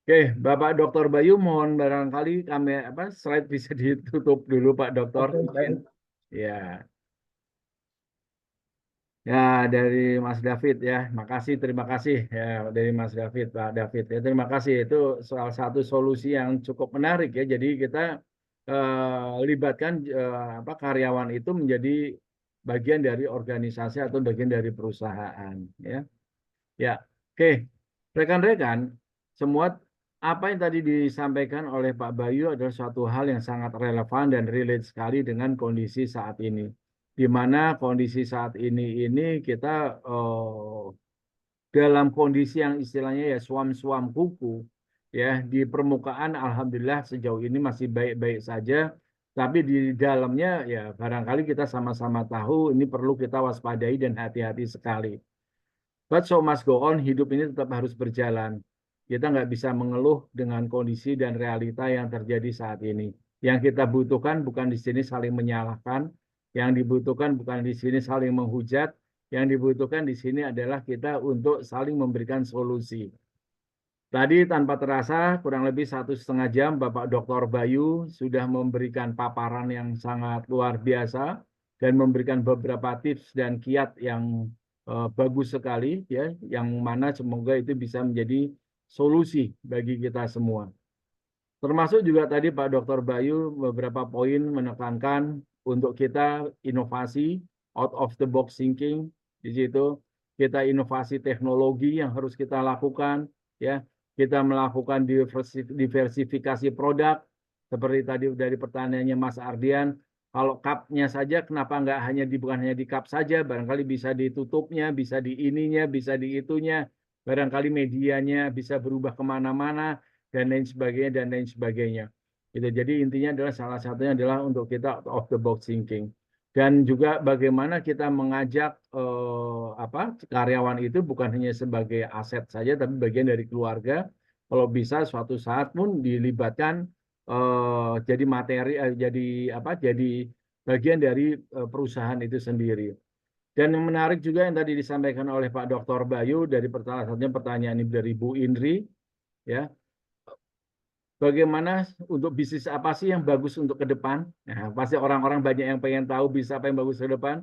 Oke, Bapak Dr. Bayu, mohon barangkali kami slide bisa ditutup dulu Pak Dokter. Oke, Izin. baik. Ya, ya dari Mas David ya, makasih, terima kasih ya dari Mas David, Pak David ya, terima kasih. Itu salah satu solusi yang cukup menarik ya. Jadi kita libatkan karyawan itu menjadi bagian dari organisasi atau bagian dari perusahaan ya. Ya, oke. Rekan-rekan, semua apa yang tadi disampaikan oleh Pak Bayu adalah suatu hal yang sangat relevan dan relate sekali dengan kondisi saat ini. Di mana kondisi saat ini kita dalam kondisi yang istilahnya ya suam-suam kuku, ya di permukaan alhamdulillah sejauh ini masih baik-baik saja, tapi di dalamnya ya barangkali kita sama-sama tahu ini perlu kita waspadai dan hati-hati sekali. But so must go on, hidup ini tetap harus berjalan. Kita nggak bisa mengeluh dengan kondisi dan realita yang terjadi saat ini. Yang kita butuhkan bukan di sini saling menyalahkan, yang dibutuhkan bukan di sini saling menghujat, yang dibutuhkan di sini adalah kita untuk saling memberikan solusi. Tadi tanpa terasa kurang lebih 1,5 jam Bapak Dr. Bayu sudah memberikan paparan yang sangat luar biasa dan memberikan beberapa tips dan kiat yang bagus sekali ya, yang mana semoga itu bisa menjadi solusi bagi kita semua. Termasuk juga tadi Pak Dr. Bayu beberapa poin menekankan untuk kita inovasi out of the box thinking di situ, kita inovasi teknologi yang harus kita lakukan ya, kita melakukan diversifikasi produk seperti tadi dari pertanyaannya Mas Ardian. Kalau cupnya saja, kenapa nggak bukan hanya di cup saja, barangkali bisa ditutupnya, bisa di ininya, bisa di itunya, barangkali medianya bisa berubah kemana-mana, dan lain sebagainya, dan lain sebagainya. Gitu. Jadi intinya adalah salah satunya adalah untuk kita out of the box thinking. Dan juga bagaimana kita mengajak karyawan itu bukan hanya sebagai aset saja, tapi bagian dari keluarga. Kalau bisa suatu saat pun dilibatkan jadi materi, jadi bagian dari perusahaan itu sendiri. Dan yang menarik juga yang tadi disampaikan oleh Pak Dr. Bayu dari pertanyaan ini dari Bu Indri, ya. Bagaimana untuk bisnis apa sih yang bagus untuk ke depan? Nah, pasti orang-orang banyak yang pengen tahu bisnis apa yang bagus ke depan.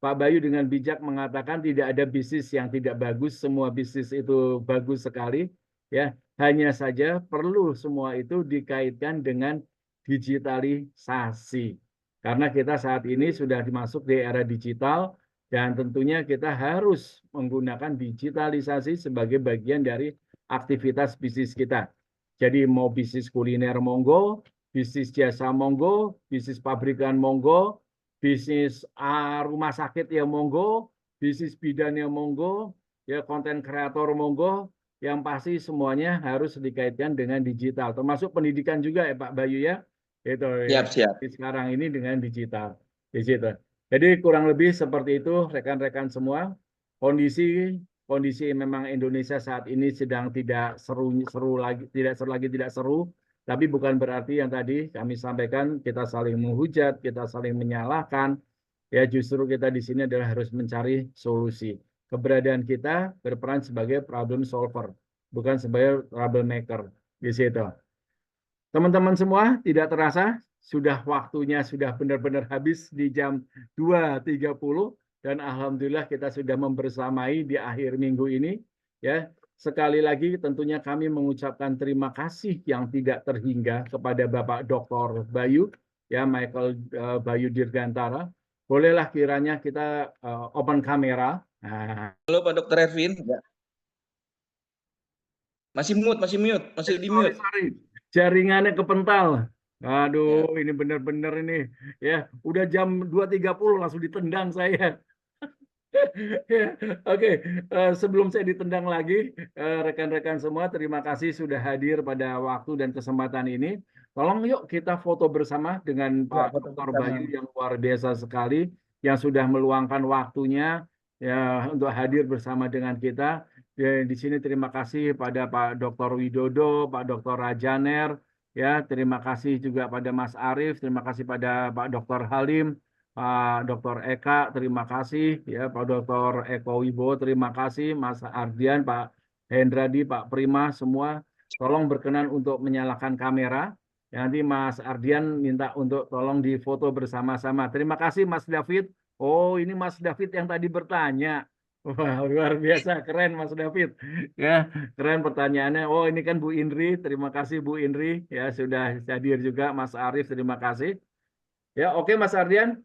Pak Bayu dengan bijak mengatakan tidak ada bisnis yang tidak bagus, semua bisnis itu bagus sekali. Ya, hanya saja perlu semua itu dikaitkan dengan digitalisasi. Karena kita saat ini sudah dimasuk di era digital Dan tentunya kita harus menggunakan digitalisasi sebagai bagian dari aktivitas bisnis kita. Jadi mau bisnis kuliner monggo, bisnis jasa monggo, bisnis pabrikan monggo, bisnis rumah sakit ya monggo, bisnis bidan ya monggo, ya konten kreator monggo, yang pasti semuanya harus dikaitkan dengan digital, termasuk pendidikan juga ya Pak Bayu ya. Itu ya. Siap. Sekarang ini dengan digital. Jadi kurang lebih seperti itu rekan-rekan semua. Kondisi memang Indonesia saat ini sedang tidak seru lagi, tidak seru. Tapi bukan berarti yang tadi kami sampaikan kita saling menghujat, kita saling menyalahkan. Ya justru kita di sini adalah harus mencari solusi. Keberadaan kita berperan sebagai problem solver, bukan sebagai troublemaker di situ. Teman-teman semua, tidak terasa waktunya sudah benar-benar habis di jam 2.30 dan alhamdulillah kita sudah membersamai di akhir minggu ini ya. Sekali lagi tentunya kami mengucapkan terima kasih yang tidak terhingga kepada Bapak Dr. Bayu ya, Michael Bayu Dirgantara. Bolehlah kiranya kita open kamera. Nah. Halo Pak Dr. Erwin. Masih di mute. Sorry. Jaringannya kepental. Aduh, ini benar-benar ini ya, udah jam 2.30 langsung ditendang saya. Oke, sebelum saya ditendang lagi, rekan-rekan semua, terima kasih sudah hadir pada waktu dan kesempatan ini. Tolong yuk kita foto bersama dengan Pak Dr. Bayu yang luar biasa sekali, yang sudah meluangkan waktunya ya untuk hadir bersama dengan kita. Di sini terima kasih pada Pak Dr. Widodo, Pak Dr. Rajaner, ya terima kasih juga pada Mas Arief, terima kasih pada Pak Dr. Halim. Pak Dr. Eka, terima kasih. Ya, Pak Dr. Eko Wibowo, terima kasih. Mas Ardian, Pak Hendradi, Pak Prima, semua tolong berkenan untuk menyalakan kamera. Ya, nanti Mas Ardian minta untuk tolong difoto bersama-sama. Terima kasih Mas David. Oh, ini Mas David yang tadi bertanya. Wah, luar biasa, keren Mas David. Ya, keren pertanyaannya. Oh, ini kan Bu Indri. Terima kasih Bu Indri. Ya, sudah hadir juga Mas Arief. Terima kasih. Ya, oke Mas Ardian.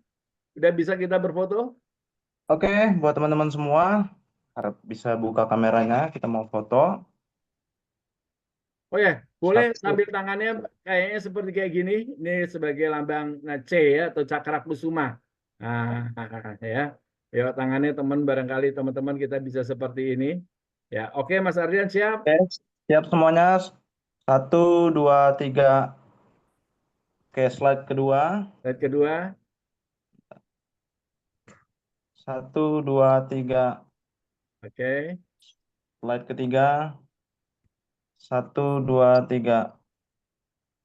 Udah bisa kita berfoto? Oke, buat teman-teman semua, harap bisa buka kameranya, kita mau foto. Oh ya, boleh sambil tangannya kayaknya seperti kayak gini. Ini sebagai lambang C ya, atau cakra kusuma. Nah, ya. Ya, tangannya barangkali teman-teman kita bisa seperti ini. Ya, oke Mas Ardian siap? Oke, siap semuanya. 1, 2, 3. Oke, slide kedua. Slide kedua. 1, 2, 3. Oke. Slide ketiga. 1, 2, 3.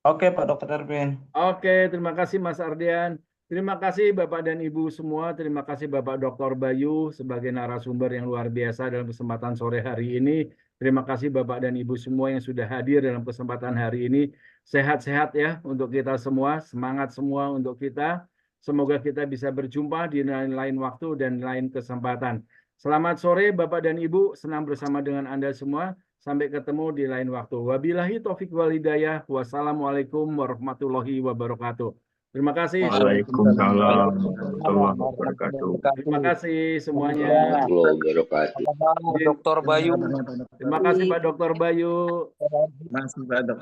Oke, Pak Dr. Erwin. Oke, terima kasih Mas Ardian. Terima kasih Bapak dan Ibu semua. Terima kasih Bapak Dr. Bayu sebagai narasumber yang luar biasa dalam kesempatan sore hari ini. Terima kasih Bapak dan Ibu semua yang sudah hadir dalam kesempatan hari ini. Sehat-sehat ya untuk kita semua. Semangat semua untuk kita. Semoga kita bisa berjumpa di lain waktu dan lain kesempatan. Selamat sore Bapak dan Ibu. Senang bersama dengan Anda semua. Sampai ketemu di lain waktu. Wabillahi taufik wal hidayah. Wassalamualaikum warahmatullahi wabarakatuh. Terima kasih. Waalaikumsalam warahmatullahi wabarakatuh. Terima kasih semuanya. Dr. Bayu. Terima kasih Pak Dr. Bayu. Masih Pak Dr.